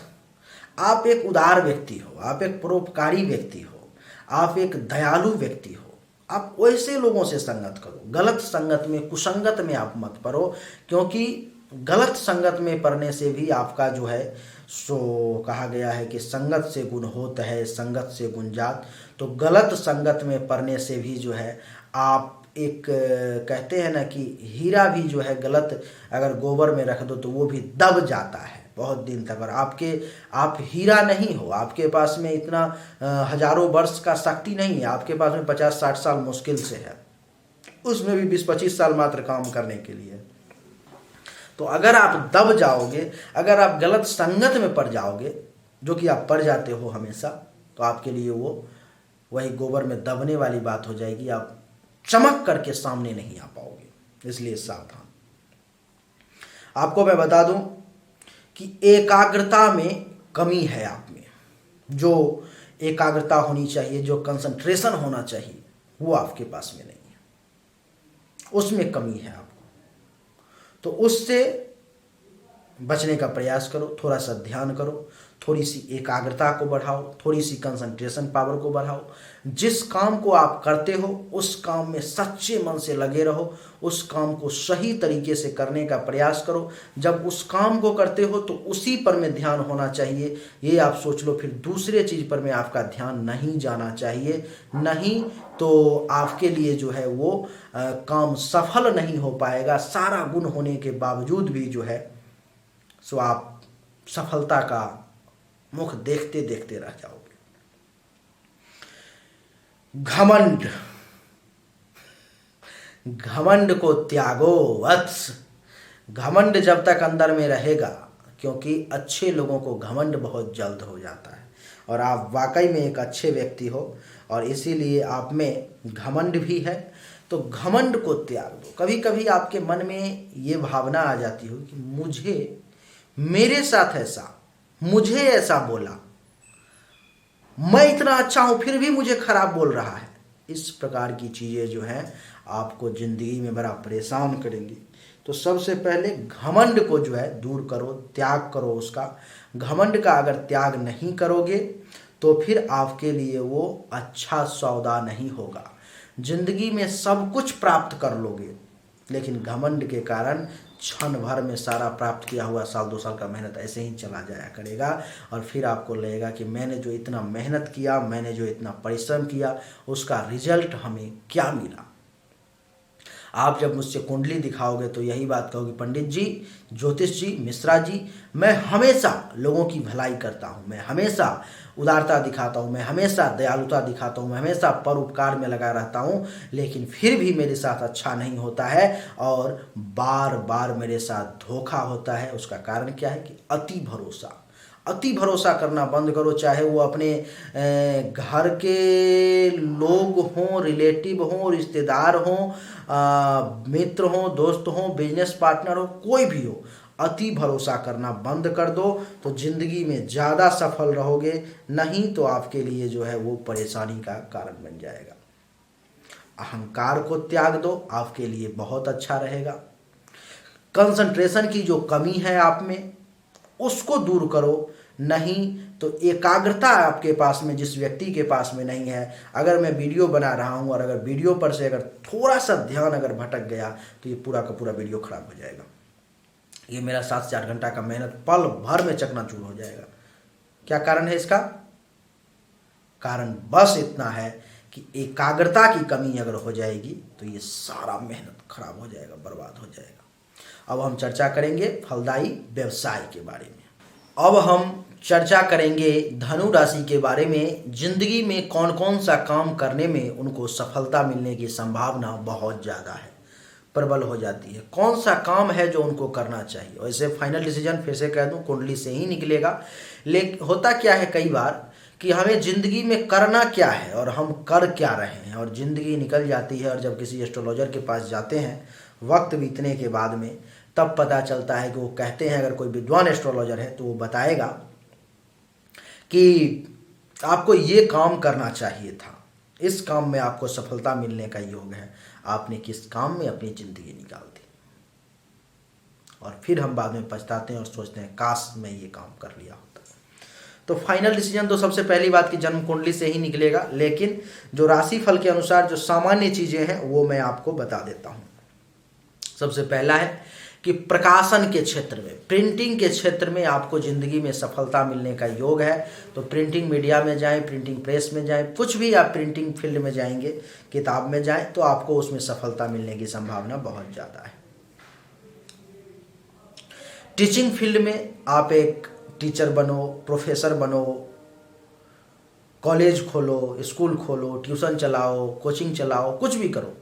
[SPEAKER 1] आप एक उदार व्यक्ति हो, आप एक परोपकारी व्यक्ति हो, आप एक दयालु व्यक्ति हो। आप वैसे लोगों से संगत करो। गलत संगत में, कुसंगत में आप मत पड़ो, क्योंकि गलत संगत में पड़ने से भी आपका जो है सो कहा गया है कि संगत से गुण होत है, संगत से गुण जात। तो गलत संगत में पड़ने से भी जो है आप एक कहते हैं ना कि हीरा भी जो है गलत अगर गोबर में रख दो तो वो भी दब जाता है बहुत दिन तक। और आप हीरा नहीं हो, आपके पास में इतना हजारों वर्ष का शक्ति नहीं है। आपके पास में 50-60 साल मुश्किल से है, उसमें भी 20-25 साल मात्र काम करने के लिए। तो अगर आप दब जाओगे, अगर आप गलत संगत में पड़ जाओगे, जो कि आप पड़ जाते हो हमेशा, तो आपके लिए वो वही गोबर में दबने वाली बात हो जाएगी। आप चमक करके सामने नहीं आ पाओगे। इसलिए सावधान। आपको मैं बता दूं कि एकाग्रता में कमी है आप में। जो एकाग्रता होनी चाहिए, जो कंसंट्रेशन होना चाहिए, वो आपके पास में नहीं है, उसमें कमी है आपको। तो उससे बचने का प्रयास करो, थोड़ा सा ध्यान करो, थोड़ी सी एकाग्रता को बढ़ाओ, थोड़ी सी कंसंट्रेशन पावर को बढ़ाओ। जिस काम को आप करते हो उस काम में सच्चे मन से लगे रहो, उस काम को सही तरीके से करने का प्रयास करो। जब उस काम को करते हो तो उसी पर में ध्यान होना चाहिए, ये आप सोच लो। फिर दूसरे चीज़ पर में आपका ध्यान नहीं जाना चाहिए, नहीं तो आपके लिए जो है वो काम सफल नहीं हो पाएगा। सारा गुण होने के बावजूद भी जो है सो आप सफलता का मुख देखते देखते रह जाओगे। घमंड, घमंड को त्यागो वत्स। घमंड जब तक अंदर में रहेगा, क्योंकि अच्छे लोगों को घमंड बहुत जल्द हो जाता है और आप वाकई में एक अच्छे व्यक्ति हो और इसीलिए आप में घमंड भी है। तो घमंड को त्याग दो। कभी कभी आपके मन में ये भावना आ जाती हो कि मुझे, मेरे साथ ऐसा, मुझे ऐसा बोला, मैं इतना अच्छा हूं फिर भी मुझे खराब बोल रहा है। इस प्रकार की चीज़ें जो हैं आपको ज़िंदगी में बड़ा परेशान करेंगी। तो सबसे पहले घमंड को जो है दूर करो, त्याग करो उसका। घमंड का अगर त्याग नहीं करोगे तो फिर आपके लिए वो अच्छा सौदा नहीं होगा। जिंदगी में सब कुछ प्राप्त कर लोगे, लेकिन घमंड के कारण क्षण भर में सारा प्राप्त किया हुआ 1-2 साल का मेहनत ऐसे ही चला जाया करेगा और फिर आपको लगेगा कि मैंने जो इतना मेहनत किया, मैंने जो इतना परिश्रम किया, उसका रिजल्ट हमें क्या मिला। आप जब मुझसे कुंडली दिखाओगे तो यही बात कहोगे, पंडित जी, ज्योतिष जी, मिश्रा जी, मैं हमेशा लोगों की भलाई करता हूँ, मैं हमेशा उदारता दिखाता हूँ, मैं हमेशा दयालुता दिखाता हूँ, मैं हमेशा परोपकार में लगा रहता हूँ, लेकिन फिर भी मेरे साथ अच्छा नहीं होता है और बार बार मेरे साथ धोखा होता है। उसका कारण क्या है कि अति भरोसा। अति भरोसा करना बंद करो, चाहे वो अपने घर के लोग हों, रिलेटिव हों, रिश्तेदार हों, मित्र हों, दोस्त हों, बिजनेस पार्टनर हो, कोई भी हो। अति भरोसा करना बंद कर दो तो जिंदगी में ज़्यादा सफल रहोगे, नहीं तो आपके लिए जो है वो परेशानी का कारण बन जाएगा। अहंकार को त्याग दो, आपके लिए बहुत अच्छा रहेगा। कंसंट्रेशन की जो कमी है आप में उसको दूर करो, नहीं तो एकाग्रता आपके पास में जिस व्यक्ति के पास में नहीं है, अगर मैं वीडियो बना रहा हूँ और अगर वीडियो पर से अगर थोड़ा सा ध्यान अगर भटक गया तो ये पूरा का पूरा वीडियो खराब हो जाएगा। ये मेरा 7 से 8 घंटा का मेहनत पल भर में चकनाचूर हो जाएगा। क्या कारण है इसका? कारण बस इतना है कि एकाग्रता की कमी अगर हो जाएगी तो ये सारा मेहनत खराब हो जाएगा, बर्बाद हो जाएगा। अब हम चर्चा करेंगे फलदायी व्यवसाय के बारे में। अब हम चर्चा करेंगे धनु राशि के बारे में। जिंदगी में कौन कौन सा काम करने में उनको सफलता मिलने की संभावना बहुत ज़्यादा है, प्रबल हो जाती है। कौन सा काम है जो उनको करना चाहिए। वैसे फाइनल डिसीजन फिर से कह दूं कुंडली से ही निकलेगा, लेकिन होता क्या है कई बार कि हमें ज़िंदगी में करना क्या है और हम कर क्या रहे हैं, और ज़िंदगी निकल जाती है और जब किसी एस्ट्रोलॉजर के पास जाते हैं वक्त बीतने के बाद में तब पता चलता है कि वो कहते हैं, अगर कोई विद्वान एस्ट्रोलॉजर है तो वो बताएगा कि आपको ये काम करना चाहिए था, इस काम में आपको सफलता मिलने का योग है, आपने किस काम में अपनी ज़िंदगी निकाल दी। और फिर हम बाद में पछताते हैं और सोचते हैं काश मैं ये काम कर लिया होता। तो फाइनल डिसीजन तो सबसे पहली बात की जन्म कुंडली से ही निकलेगा, लेकिन जो राशि फल के अनुसार जो सामान्य चीज़ें हैं वो मैं आपको बता देता हूँ। सबसे पहला है कि प्रकाशन के क्षेत्र में, प्रिंटिंग के क्षेत्र में आपको ज़िंदगी में सफलता मिलने का योग है। तो प्रिंटिंग मीडिया में जाएं, प्रिंटिंग प्रेस में जाएं, कुछ भी आप प्रिंटिंग फील्ड में जाएंगे, किताब में जाएं, तो आपको उसमें सफलता मिलने की संभावना बहुत ज़्यादा है। टीचिंग फील्ड में आप एक टीचर बनो, प्रोफेसर बनो, कॉलेज खोलो, स्कूल खोलो, ट्यूशन चलाओ, कोचिंग चलाओ, कुछ भी करो,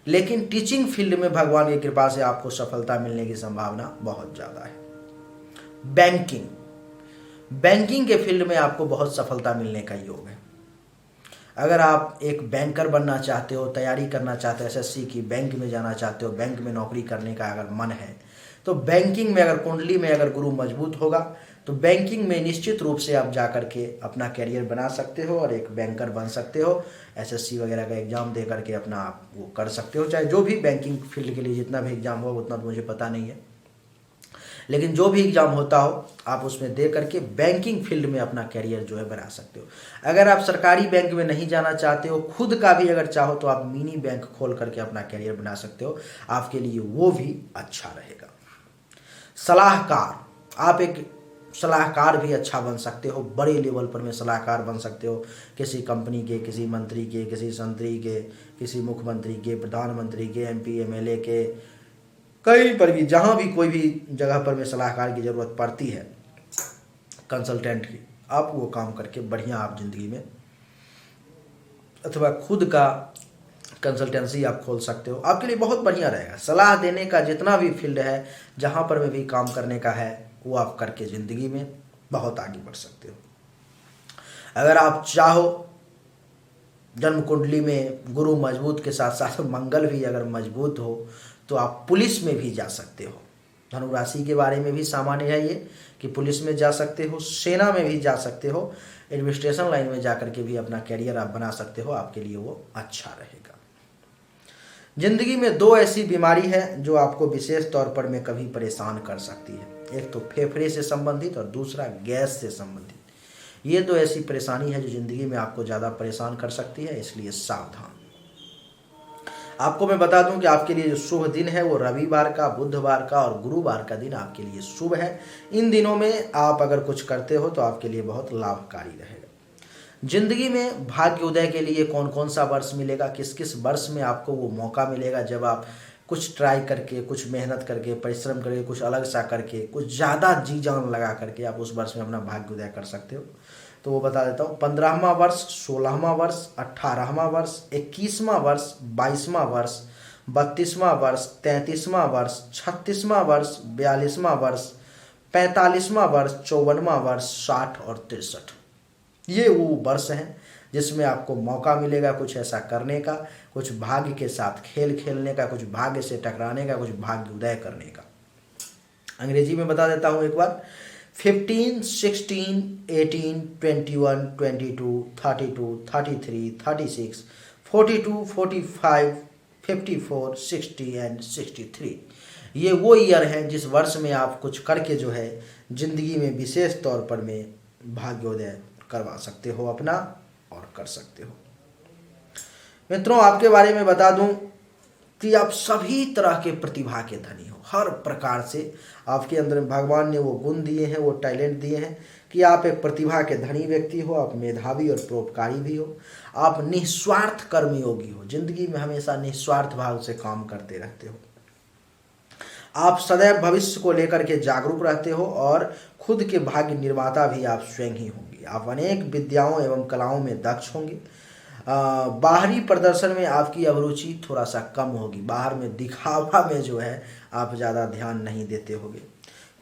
[SPEAKER 1] लेकिन टीचिंग फील्ड में भगवान की कृपा से आपको सफलता मिलने की संभावना बहुत ज़्यादा है। बैंकिंग के फील्ड में आपको बहुत सफलता मिलने का योग है। अगर आप एक बैंकर बनना चाहते हो, तैयारी करना चाहते हो एसएससी की, बैंक में जाना चाहते हो, बैंक में नौकरी करने का अगर मन है, तो बैंकिंग में अगर कुंडली में अगर गुरु मजबूत होगा तो बैंकिंग में निश्चित रूप से आप जा कर के अपना कैरियर बना सकते हो और एक बैंकर बन सकते हो। एसएससी वगैरह का एग्ज़ाम दे करके अपना आप वो कर सकते हो, चाहे जो भी बैंकिंग फील्ड के लिए जितना भी एग्ज़ाम हो उतना तो मुझे पता नहीं है, लेकिन जो भी एग्ज़ाम होता हो आप उसमें दे करके बैंकिंग फील्ड में अपना कैरियर जो है बना सकते हो। अगर आप सरकारी बैंक में नहीं जाना चाहते हो, खुद का भी अगर चाहो तो आप मिनी बैंक खोल करके अपना कैरियर बना सकते हो, आपके लिए वो भी अच्छा रहेगा। सलाहकार, आप एक सलाहकार भी अच्छा बन सकते हो, बड़े लेवल पर में सलाहकार बन सकते हो, किसी कंपनी के, किसी मंत्री के, किसी संतरी के, किसी मुख्यमंत्री के, प्रधानमंत्री के, एमपी एमएलए के, कहीं पर भी जहाँ भी कोई भी जगह पर में सलाहकार की ज़रूरत पड़ती है, कंसल्टेंट की, आप वो काम करके बढ़िया आप ज़िंदगी में, अथवा खुद का कंसल्टेंसी आप खोल सकते हो, आपके लिए बहुत बढ़िया रहेगा। सलाह देने का जितना भी फील्ड है, जहाँ पर में भी काम करने का है, वो आप करके ज़िंदगी में बहुत आगे बढ़ सकते हो। अगर आप चाहो जन्म कुंडली में गुरु मजबूत के साथ साथ मंगल भी अगर मजबूत हो तो आप पुलिस में भी जा सकते हो। धनु राशि के बारे में भी सामान्य है ये कि पुलिस में जा सकते हो, सेना में भी जा सकते हो, एडमिनिस्ट्रेशन लाइन में जा करके भी अपना कैरियर आप बना सकते हो, आपके लिए वो अच्छा रहेगा। जिंदगी में 2 ऐसी बीमारी है जो आपको विशेष तौर पर में कभी परेशान कर सकती है, एक तो फेफड़े से संबंधित और दूसरा गैस से संबंधित। ये 2 ऐसी परेशानी है जो ज़िंदगी में आपको ज़्यादा परेशान कर सकती है, इसलिए सावधान। आपको मैं बता दूं कि आपके लिए जो शुभ दिन है वो रविवार का, बुधवार का और गुरुवार का दिन आपके लिए शुभ है। इन दिनों में आप अगर कुछ करते हो तो आपके लिए बहुत लाभकारी रहेगा। जिंदगी में भाग्य उदय के लिए कौन कौन सा वर्ष मिलेगा, किस किस वर्ष में आपको वो मौका मिलेगा जब आप कुछ ट्राई करके, कुछ मेहनत करके, परिश्रम करके, कुछ अलग सा करके, कुछ ज़्यादा जी जान लगा करके आप उस वर्ष में अपना भाग्य उदय कर सकते हो। तो वो बता देता हूँ, 15वां वर्ष, 16वां वर्ष, 18वां वर्ष, 21वां वर्ष, 22वां वर्ष, 32वां वर्ष, 33वां वर्ष, 36वां वर्ष, 42वां वर्ष, 45वां वर्ष, 54वां वर्ष, 60 और 63। ये वो वर्ष हैं जिसमें आपको मौका मिलेगा कुछ ऐसा करने का, कुछ भाग्य के साथ खेल खेलने का, कुछ भाग्य से टकराने का, कुछ भाग्य उदय करने का। अंग्रेजी में बता देता हूँ एक बार, 15, 16, 18, 21, 22, 32, 33, 36, 42, 45, 54, 60 एंड 63। ये वो ईयर हैं जिस वर्ष में आप कुछ करके जो है जिंदगी में विशेष तौर पर में भाग्योदय करवा सकते हो अपना और कर सकते हो। मित्रों, आपके बारे में बता दूं कि आप सभी तरह के प्रतिभा के धनी हो। हर प्रकार से आपके अंदर भगवान ने वो गुण दिए हैं, वो टैलेंट दिए हैं कि आप एक प्रतिभा के धनी व्यक्ति हो, आप मेधावी और परोपकारी भी हो, आप निस्वार्थ कर्मयोगी हो, जिंदगी में हमेशा निस्वार्थ भाव से काम करते रहते हो, आप सदैव भविष्य को लेकर के जागरूक रहते हो और खुद के भाग्य निर्माता भी आप स्वयं ही होंगे। आप अनेक विद्याओं एवं कलाओं में दक्ष होंगे। बाहरी प्रदर्शन में आपकी अभिरुचि थोड़ा सा कम होगी, बाहर में दिखावा में जो है आप ज़्यादा ध्यान नहीं देते होगे।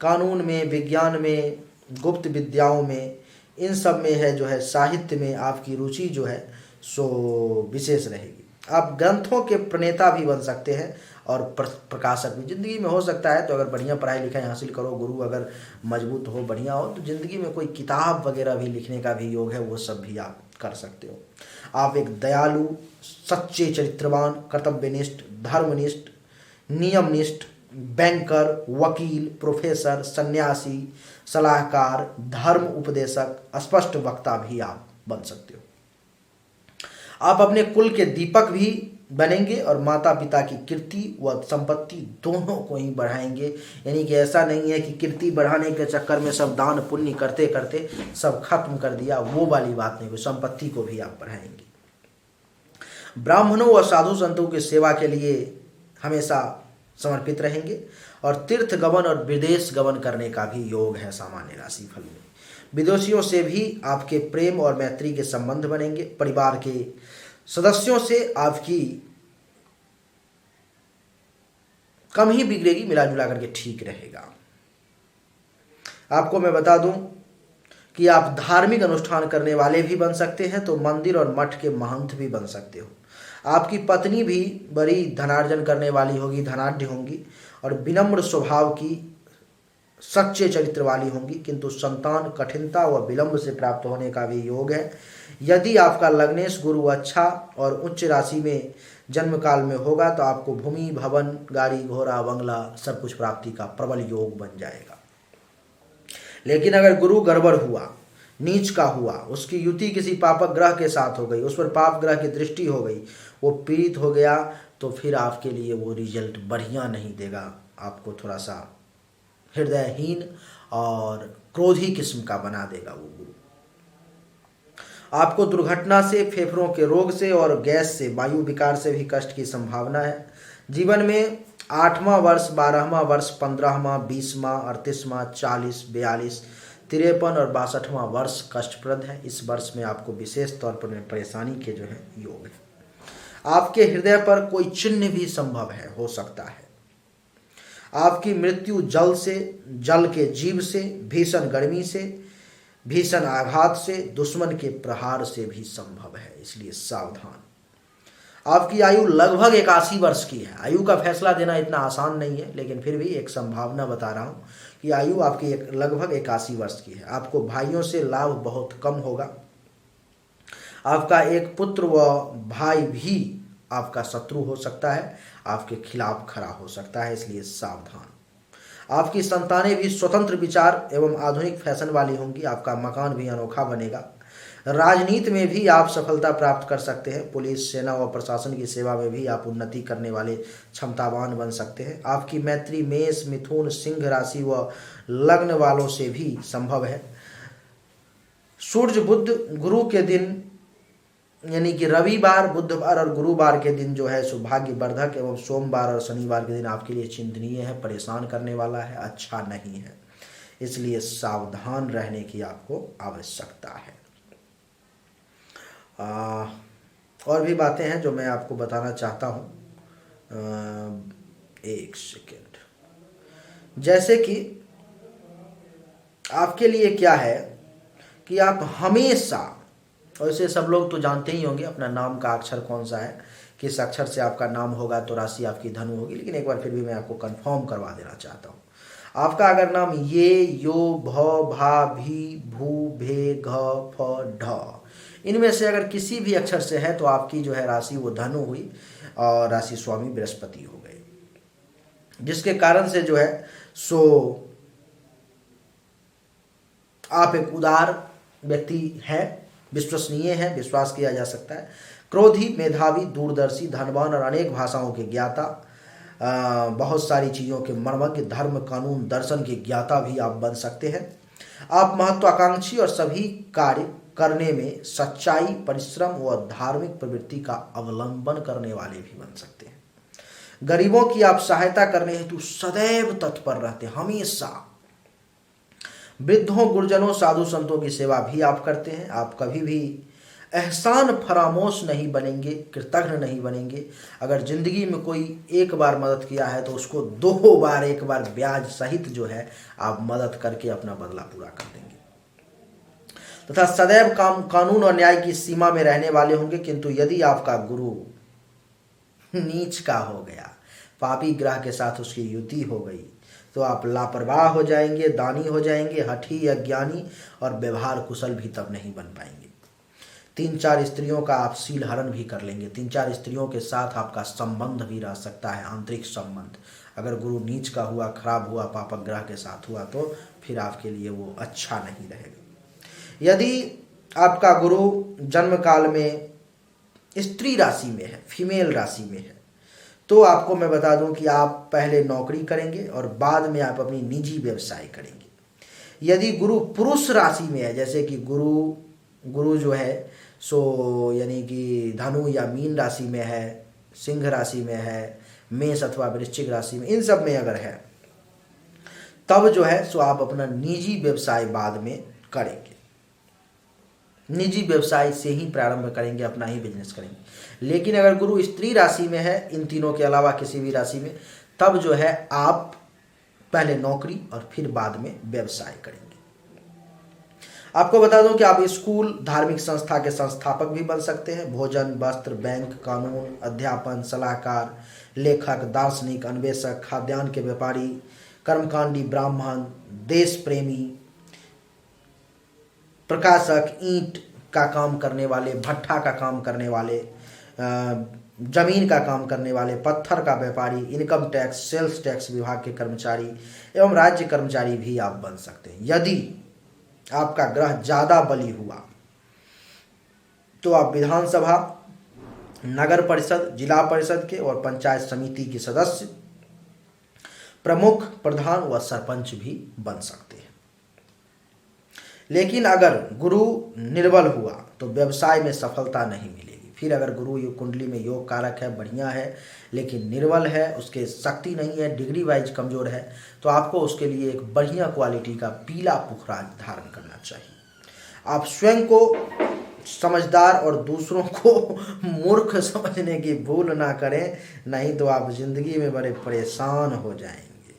[SPEAKER 1] कानून में, विज्ञान में, गुप्त विद्याओं में, इन सब में है जो है साहित्य में आपकी रुचि जो है सो विशेष रहेगी। आप ग्रंथों के प्रणेता भी बन सकते हैं और प्रकाशक भी जिंदगी में हो सकता है। तो अगर बढ़िया पढ़ाई लिखाई हासिल करो, गुरु अगर मजबूत हो, बढ़िया हो, तो जिंदगी में कोई किताब वगैरह भी लिखने का भी योग है, वो सब भी आप कर सकते हो। आप एक दयालु, सच्चे चरित्रवान, कर्तव्यनिष्ठ, धर्मनिष्ठ, नियमनिष्ठ, बैंकर, वकील, प्रोफेसर, सन्यासी, सलाहकार, धर्म उपदेशक, स्पष्ट वक्ता भी आप बन सकते हो। आप अपने कुल के दीपक भी बनेंगे और माता पिता की कीर्ति व संपत्ति दोनों को ही बढ़ाएंगे। यानी कि ऐसा नहीं है कि कीर्ति बढ़ाने के चक्कर में सब दान पुण्य करते करते सब खत्म कर दिया, वो वाली बात नहीं, संपत्ति को भी आप बढ़ाएंगे। ब्राह्मणों व साधु संतों की सेवा के लिए हमेशा समर्पित रहेंगे और तीर्थ गमन और विदेश गमन करने का भी योग है सामान्य राशि फल में। विदेशियों से भी आपके प्रेम और मैत्री के संबंध बनेंगे। परिवार के सदस्यों से आपकी कम ही बिगड़ेगी, मिला जुला करके ठीक रहेगा। आपको मैं बता दूं कि आप धार्मिक अनुष्ठान करने वाले भी बन सकते हैं, तो मंदिर और मठ के महंत भी बन सकते हो। आपकी पत्नी भी बड़ी धनार्जन करने वाली होगी, धनाढ्य होंगी और विनम्र स्वभाव की, सच्चे चरित्र वाली होंगी, किंतु संतान कठिनता व विलंब से प्राप्त होने का भी योग है। यदि आपका लग्नेश गुरु अच्छा और उच्च राशि में जन्म काल में होगा तो आपको भूमि, भवन, गाड़ी, घोड़ा, बंगला सब कुछ प्राप्ति का प्रबल योग बन जाएगा। लेकिन अगर गुरु गड़बड़ हुआ, नीच का हुआ, उसकी युति किसी पापक ग्रह के साथ हो गई, उस पर पाप ग्रह की दृष्टि हो गई, वो पीड़ित हो गया, तो फिर आपके लिए वो रिजल्ट बढ़िया नहीं देगा। आपको थोड़ा सा हृदयहीन और क्रोधी किस्म का बना देगा वो गुरु। आपको दुर्घटना से, फेफड़ों के रोग से और गैस से, वायु विकार से भी कष्ट की संभावना है। जीवन में 8वां वर्ष, 12वां वर्ष, 15वां, 20वां, 38वां, 40, 42, 53 और 62वां वर्ष कष्टप्रद है। इस वर्ष में आपको विशेष तौर पर परेशानी के जो है योग है। आपके हृदय पर कोई चिन्ह भी संभव है, हो सकता है। आपकी मृत्यु जल से, जल के जीव से, भीषण गर्मी से, भीषण आघात से, दुश्मन के प्रहार से भी संभव है, इसलिए सावधान। आपकी आयु लगभग 81 वर्ष की है। आयु का फैसला देना इतना आसान नहीं है, लेकिन फिर भी एक संभावना बता रहा हूँ कि आयु आपकी लगभग 81 वर्ष की है। आपको भाइयों से लाभ बहुत कम होगा। आपका एक पुत्र व भाई भी आपका शत्रु हो सकता है, आपके खिलाफ खड़ा हो सकता है, इसलिए सावधान। आपकी संतानें भी स्वतंत्र विचार एवं आधुनिक फैशन वाली होंगी। आपका मकान भी अनोखा बनेगा। राजनीति में भी आप सफलता प्राप्त कर सकते हैं। पुलिस, सेना व प्रशासन की सेवा में भी आप उन्नति करने वाले क्षमतावान बन सकते हैं। आपकी मैत्री मेष, मिथुन, सिंह राशि व लग्न वालों से भी संभव है। सूर्य, बुध, गुरु के दिन यानी कि रविवार, बुधवार और गुरुवार के दिन जो है सौभाग्यवर्धक एवं सोमवार और शनिवार के दिन आपके लिए चिंतनीय है, परेशान करने वाला है, अच्छा नहीं है, इसलिए सावधान रहने की आपको आवश्यकता है। और भी बातें हैं जो मैं आपको बताना चाहता हूँ। एक सेकेंड। जैसे कि आपके लिए क्या है कि आप हमेशा, वैसे सब लोग तो जानते ही होंगे अपना नाम का अक्षर कौन सा है, किस अक्षर से आपका नाम होगा तो राशि आपकी धनु होगी, लेकिन एक बार फिर भी मैं आपको कंफर्म करवा देना चाहता हूँ। आपका अगर नाम ये, यो, भ, भा, भी, भू, भे, घ, फ, ढ इनमें से अगर किसी भी अक्षर से है तो आपकी जो है राशि वो धनु हुई और राशि स्वामी बृहस्पति हो गए, जिसके कारण से जो है सो आप एक उदार व्यक्ति हैं, विश्वसनीय हैं, विश्वास किया जा सकता है। क्रोधी, मेधावी, दूरदर्शी, धनवान और अनेक भाषाओं के ज्ञाता, बहुत सारी चीज़ों के मर्मज्ञ, धर्म, कानून, दर्शन के ज्ञाता भी आप बन सकते हैं। आप महत्वाकांक्षी और सभी कार्य करने में सच्चाई, परिश्रम व धार्मिक प्रवृत्ति का अवलंबन करने वाले भी बन सकते हैं। गरीबों की आप सहायता करने हेतु सदैव तत्पर रहते हैं, हमेशा। वृद्धों, गुरुजनों, साधु संतों की सेवा भी आप करते हैं। आप कभी भी एहसान फरामोश नहीं बनेंगे, कृतज्ञ नहीं बनेंगे। अगर जिंदगी में कोई एक बार मदद किया है तो उसको 2 बार, एक बार ब्याज सहित जो है आप मदद करके अपना बदला पूरा कर देंगे। तथा सदैव कानून और न्याय की सीमा में रहने वाले होंगे। किंतु यदि आपका गुरु नीच का हो गया, पापी ग्रह के साथ उसकी युति हो गई, तो आप लापरवाह हो जाएंगे, दानी हो जाएंगे, हठी, अज्ञानी और व्यवहार कुशल भी तब नहीं बन पाएंगे। 3-4 स्त्रियों का आप शील हरण भी कर लेंगे। 3-4 स्त्रियों के साथ आपका संबंध भी रह सकता है, आंतरिक संबंध। अगर गुरु नीच का हुआ, खराब हुआ, पापक ग्रह के साथ हुआ तो फिर आपके लिए वो अच्छा नहीं रहेगा। यदि आपका गुरु जन्म काल में स्त्री राशि में है, फीमेल राशि में है, तो आपको मैं बता दूं कि आप पहले नौकरी करेंगे और बाद में आप अपनी निजी व्यवसाय करेंगे। यदि गुरु पुरुष राशि में है, जैसे कि गुरु जो है सो यानी कि धनु या मीन राशि में है, सिंह राशि में है, मेष अथवा वृश्चिक राशि में, इन सब में अगर है, तब जो है सो आप अपना निजी व्यवसाय बाद में करेंगे। निजी व्यवसाय से ही प्रारंभ करेंगे, अपना ही बिजनेस करेंगे। लेकिन अगर गुरु स्त्री राशि में है, इन तीनों के अलावा किसी भी राशि में, तब जो है आप पहले नौकरी और फिर बाद में व्यवसाय करेंगे। आपको बता दूं कि आप स्कूल, धार्मिक संस्था के संस्थापक भी बन सकते हैं। भोजन, वस्त्र, बैंक, कानून, अध्यापन, सलाहकार, लेखक, दार्शनिक, अन्वेषक, खाद्यान्न के व्यापारी, कर्मकांडी ब्राह्मण, देश प्रेमी, प्रकाशक, ईंट का काम करने वाले, भट्ठा का काम करने वाले, जमीन का काम करने वाले, पत्थर का व्यापारी, इनकम टैक्स, सेल्स टैक्स विभाग के कर्मचारी एवं राज्य कर्मचारी भी आप बन सकते हैं। यदि आपका ग्रह ज्यादा बली हुआ तो आप विधानसभा, नगर परिषद, जिला परिषद के और पंचायत समिति के सदस्य, प्रमुख, प्रधान व सरपंच भी बन सकते हैं। लेकिन अगर गुरु निर्बल हुआ तो व्यवसाय में सफलता नहीं मिलेगी। फिर अगर गुरु कुंडली में योग कारक है, बढ़िया है, लेकिन निर्बल है, उसके शक्ति नहीं है, डिग्री वाइज कमजोर है, तो आपको उसके लिए एक बढ़िया क्वालिटी का पीला पुखराज धारण करना चाहिए। आप स्वयं को समझदार और दूसरों को मूर्ख समझने की भूल ना करें, नहीं तो आप जिंदगी में बड़े परेशान हो जाएंगे।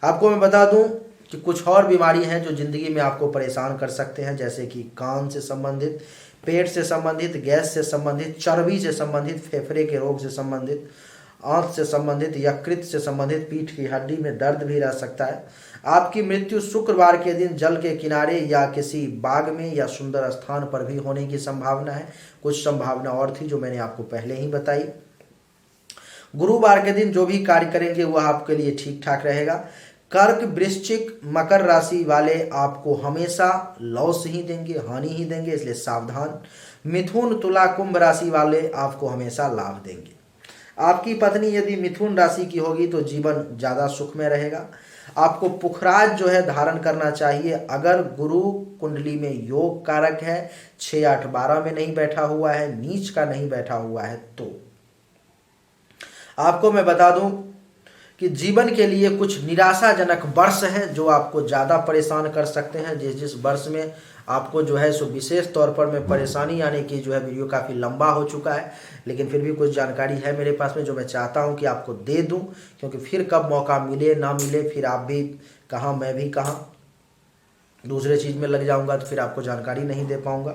[SPEAKER 1] आपको मैं बता दूं कि कुछ और बीमारी हैं जो जिंदगी में आपको परेशान कर सकते हैं, जैसे कि कान से संबंधित, पेट से संबंधित, गैस से संबंधित, चर्बी से संबंधित, फेफड़े के रोग से संबंधित, आंत से संबंधित, यकृत से संबंधित, पीठ की हड्डी में दर्द भी रह सकता है। आपकी मृत्यु शुक्रवार के दिन जल के किनारे या किसी बाग में या सुंदर स्थान पर भी होने की संभावना है। कुछ संभावना और थी जो मैंने आपको पहले ही बताई। गुरुवार के दिन जो भी कार्य करेंगे वह आपके लिए ठीक ठाक रहेगा। कर्क, वृश्चिक, मकर राशि वाले आपको हमेशा लॉस ही देंगे, हानि ही देंगे, इसलिए सावधान। मिथुन, तुला, कुंभ राशि वाले आपको हमेशा लाभ देंगे। आपकी पत्नी यदि मिथुन राशि की होगी तो जीवन ज्यादा सुखमय रहेगा। आपको पुखराज जो है धारण करना चाहिए। अगर गुरु कुंडली में योग कारक है, 6, 8, 12 में नहीं बैठा हुआ है, नीच का नहीं बैठा हुआ है, तो आपको मैं बता दूं कि जीवन के लिए कुछ निराशाजनक वर्ष है जो आपको ज़्यादा परेशान कर सकते हैं। जिस वर्ष में आपको जो है सो विशेष तौर पर मैं परेशानी आने की जो है, वीडियो काफ़ी लंबा हो चुका है, लेकिन फिर भी कुछ जानकारी है मेरे पास में जो मैं चाहता हूं कि आपको दे दूं, क्योंकि फिर कब मौका मिले ना मिले, फिर आप भी कहाँ, मैं भी कहाँ, दूसरे चीज़ में लग जाऊंगा तो फिर आपको जानकारी नहीं दे पाऊंगा।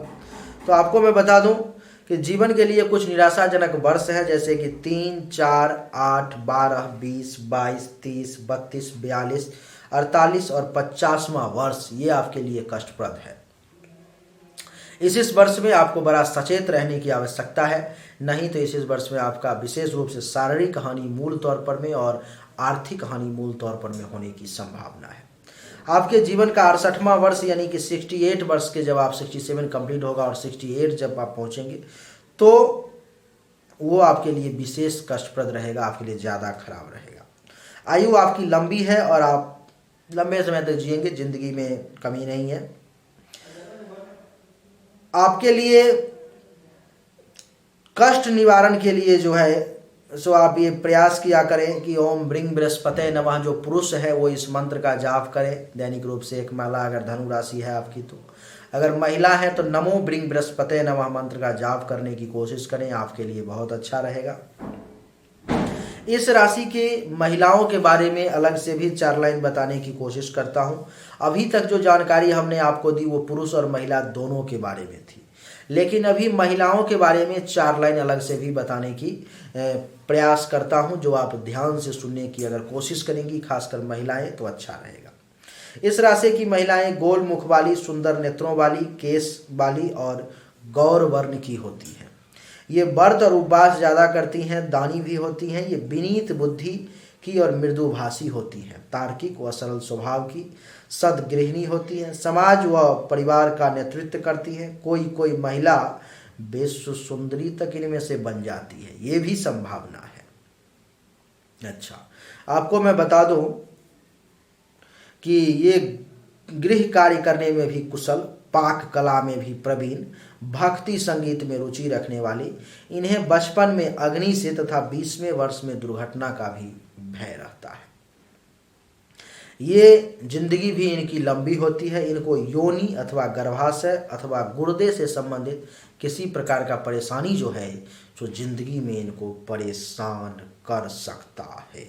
[SPEAKER 1] तो आपको मैं बता दूं कि जीवन के लिए कुछ निराशाजनक वर्ष है, जैसे कि 3, 4, 8, 12, 20, 22, 30, 32, 42, 48 और 50वां वर्ष, ये आपके लिए कष्टप्रद है। इस वर्ष में आपको बड़ा सचेत रहने की आवश्यकता है, नहीं तो इस वर्ष में आपका विशेष रूप से शारीरिक हानि मूल तौर पर में और आर्थिक हानि मूल तौर पर में होने की संभावना है। आपके जीवन का 68वां वर्ष यानी कि 68 वर्ष के जब आप 67 कंप्लीट होगा और 68 जब आप पहुंचेंगे तो वो आपके लिए विशेष कष्टप्रद रहेगा, आपके लिए ज़्यादा खराब रहेगा। आयु आपकी लंबी है और आप लंबे समय तक जिएंगे, जिंदगी में कमी नहीं है। आपके लिए कष्ट निवारण के लिए जो है सो आप ये प्रयास किया करें कि ओम ब्रिंग बृहस्पते नमः, जो पुरुष है वो इस मंत्र का जाप करें दैनिक रूप से 1 माला, अगर धनु राशि है आपकी तो। अगर महिला है तो नमो ब्रिंग बृहस्पते नमः मंत्र का जाप करने की कोशिश करें, आपके लिए बहुत अच्छा रहेगा। इस राशि के महिलाओं के बारे में अलग से भी 4 लाइन बताने की कोशिश करता हूं। अभी तक जो जानकारी हमने आपको दी वो पुरुष और महिला दोनों के बारे में थी, लेकिन अभी महिलाओं के बारे में 4 लाइन अलग से भी बताने की प्रयास करता हूं, जो आप ध्यान से सुनने की अगर कोशिश करेंगी, खासकर महिलाएं, तो अच्छा रहेगा। इस राशि की महिलाएं गोल मुख वाली, सुंदर नेत्रों वाली, केस वाली और गौर वर्ण की होती हैं। ये व्रत और उपवास ज़्यादा करती हैं, दानी भी होती हैं। ये विनीत बुद्धि की और मृदुभाषी होती हैं, तार्किक व सरल स्वभाव की, सद्गृहिणी होती हैं, समाज व परिवार का नेतृत्व करती हैं। कोई महिला विश्व सुंदरी तक इनमें से बन जाती है, ये भी संभावना है। अच्छा, आपको मैं बता दूं कि ये गृह कार्य करने में भी कुशल, पाक कला में भी प्रवीण, भक्ति संगीत में रुचि रखने वाली, इन्हें बचपन में अग्नि से तथा 20वें वर्ष में दुर्घटना का भी भय रहता है। ये जिंदगी भी इनकी लंबी होती है। इनको योनि अथवा गर्भाशय अथवा गुर्दे से संबंधित किसी प्रकार का परेशानी जो है जो जिंदगी में इनको परेशान कर सकता है।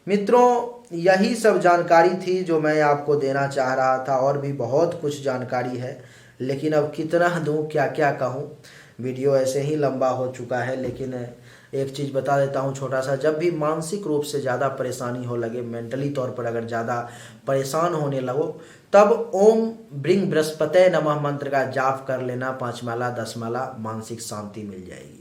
[SPEAKER 1] मित्रों, यही सब जानकारी थी जो मैं आपको देना चाह रहा था, और भी बहुत कुछ जानकारी है, लेकिन अब कितना दूं, क्या क्या कहूं, वीडियो ऐसे ही लंबा हो चुका है। लेकिन एक चीज़ बता देता हूं छोटा सा, जब भी मानसिक रूप से ज़्यादा परेशानी हो लगे, मेंटली तौर पर अगर ज़्यादा परेशान होने लगो, तब ओम ब्रिंग बृहस्पते नमः मंत्र का जाप कर लेना, 5 माला 10 माला, मानसिक शांति मिल जाएगी।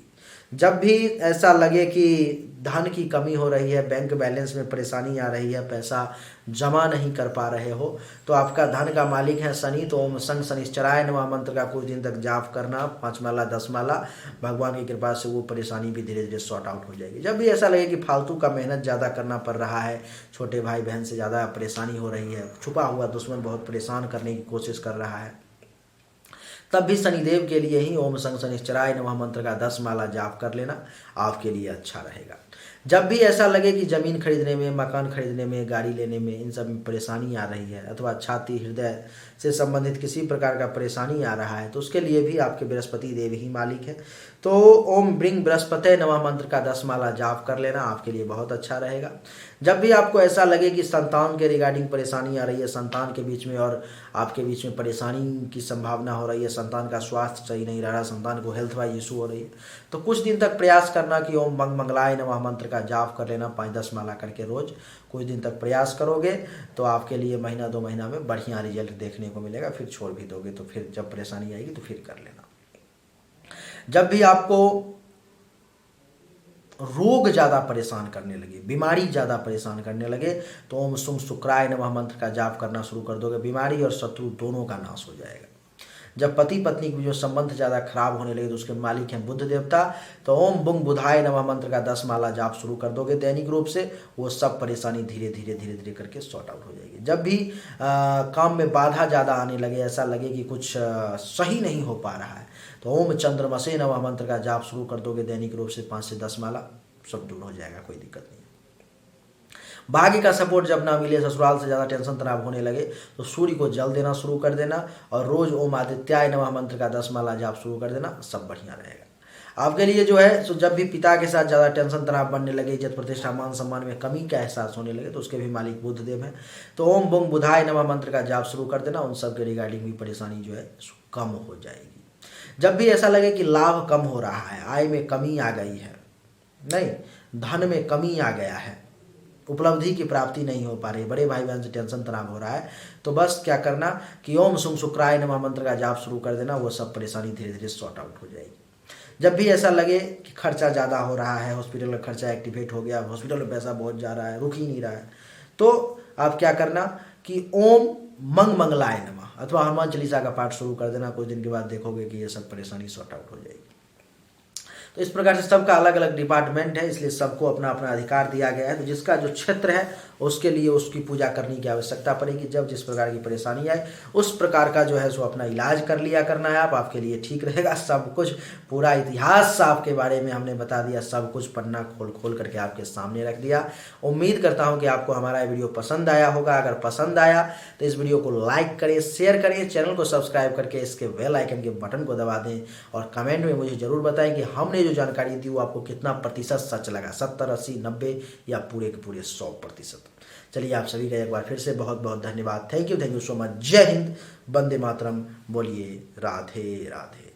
[SPEAKER 1] जब भी ऐसा लगे कि धन की कमी हो रही है, बैंक बैलेंस में परेशानी आ रही है, पैसा जमा नहीं कर पा रहे हो, तो आपका धन का मालिक है शनि, तो ओम संग शनिश्चराय नमः मंत्र का कुछ दिन तक जाप करना, 5 माला 10 माला, भगवान की कृपा से वो परेशानी भी धीरे धीरे सॉर्ट आउट हो जाएगी। जब भी ऐसा लगे कि फालतू का मेहनत ज़्यादा करना पड़ रहा है, छोटे भाई बहन से ज़्यादा परेशानी हो रही है, छुपा हुआ दुश्मन बहुत परेशान करने की कोशिश कर रहा है, तब भी शनिदेव के लिए ही ओम संग शनिश्चराय नमः मंत्र का 10 माला जाप कर लेना, आपके लिए अच्छा रहेगा। जब भी ऐसा लगे कि ज़मीन खरीदने में, मकान खरीदने में, गाड़ी लेने में, इन सब में परेशानी आ रही है, अथवा छाती हृदय से संबंधित किसी प्रकार का परेशानी आ रहा है, तो उसके लिए भी आपके बृहस्पति देव ही मालिक है। तो ओम ब्रिंग बृहस्पते नमः मंत्र का 10 माला जाप कर लेना, आपके लिए बहुत अच्छा रहेगा। जब भी आपको ऐसा लगे कि संतान के रिगार्डिंग परेशानी आ रही है, संतान के बीच में और आपके बीच में परेशानी की संभावना हो रही है, संतान का स्वास्थ्य सही नहीं रह रहा, संतान को हेल्थ वाइज इशू हो रही है, तो कुछ दिन तक प्रयास करना कि ओम मंगलाय नमः मंत्र का जाप कर लेना, 5-10 माला करके रोज कुछ दिन तक प्रयास करोगे तो आपके लिए महीना 2 महीना में बढ़िया रिजल्ट देखने को मिलेगा। फिर छोड़ भी दोगे तो फिर जब परेशानी आएगी तो फिर कर लेना। जब भी आपको रोग ज़्यादा परेशान करने लगे, बीमारी ज़्यादा परेशान करने लगे, तो ओम सुम शुक्राय नमः मंत्र का जाप करना शुरू कर दोगे, बीमारी और शत्रु दोनों का नाश हो जाएगा। जब पति पत्नी के जो संबंध ज़्यादा खराब होने लगे तो उसके मालिक हैं बुध देवता, तो ओम बुंग बुधाय नमः मंत्र का 10 माला जाप शुरू कर दोगे दैनिक रूप से, वो सब परेशानी धीरे धीरे करके सॉर्ट आउट हो जाएगी। जब भी काम में बाधा ज़्यादा आने लगे, ऐसा लगे कि कुछ सही नहीं हो पा रहा है, तो ओम चंद्रमसे नमः मंत्र का जाप शुरू कर दोगे दैनिक रूप से 5 से 10 माला, सब दूर हो जाएगा, कोई दिक्कत नहीं। भाग्य का सपोर्ट जब ना मिले, ससुराल से ज़्यादा टेंशन तनाव होने लगे, तो सूर्य को जल देना शुरू कर देना और रोज ओम आदित्याय नमः मंत्र का 10 माला जाप शुरू कर देना, सब बढ़िया रहेगा आपके लिए जो है। तो जब भी पिता के साथ ज़्यादा टेंशन तनाव बनने लगे, इज्जत प्रतिष्ठा मान सम्मान में कमी का एहसास होने लगे, तो उसके भी मालिक बुध देव हैं, तो ओम बुंग बुधाय नमः मंत्र का जाप शुरू कर देना, उन सब के रिगार्डिंग भी परेशानी जो है कम हो जाएगी। जब भी ऐसा लगे कि लाभ कम हो रहा है, आय में कमी आ गई है, नहीं, धन में कमी आ गया है, उपलब्धि की प्राप्ति नहीं हो पा रही, बड़े भाई बहन से टेंशन तनाव हो रहा है, तो बस क्या करना कि ओम शुम शुक्राय नमः मंत्र का जाप शुरू कर देना, वो सब परेशानी धीरे धीरे सॉर्ट आउट हो जाएगी। जब भी ऐसा लगे कि खर्चा ज़्यादा हो रहा है, हॉस्पिटल का खर्चा एक्टिवेट हो गया, हॉस्पिटल में पैसा बहुत जा रहा है, रुक ही नहीं रहा है, तो आप क्या करना कि ओम मंग मंगलाय नमः अथवा हनुमान चालीसा का पाठ शुरू कर देना। कुछ दिन के बाद देखोगे कि ये सब परेशानी सॉर्ट आउट हो जाएगी। तो इस प्रकार से सबका अलग अलग डिपार्टमेंट है, इसलिए सबको अपना अपना अधिकार दिया गया है। तो जिसका जो क्षेत्र है उसके लिए उसकी पूजा करने की आवश्यकता पड़ेगी। जब जिस प्रकार की परेशानी आए उस प्रकार का जो है सो अपना इलाज कर लिया करना है आप, आपके लिए ठीक रहेगा। सब कुछ पूरा इतिहास आपके बारे में हमने बता दिया, सब कुछ पन्ना खोल खोल करके आपके सामने रख दिया। उम्मीद करता हूँ कि आपको हमारा वीडियो पसंद आया होगा। अगर पसंद आया तो इस वीडियो को लाइक करें, शेयर करें, चैनल को सब्सक्राइब करके इसके बेल आइकन के बटन को दबा दें और कमेंट में मुझे ज़रूर बताएं कि हमने जो जानकारी दी वो आपको कितना प्रतिशत सच लगा, 70, 80, 90 या पूरे के पूरे 100%। चलिए आप सभी का एक बार फिर से बहुत बहुत धन्यवाद। Thank you so much. जय हिंद, वंदे मातरम, बोलिए राधे राधे।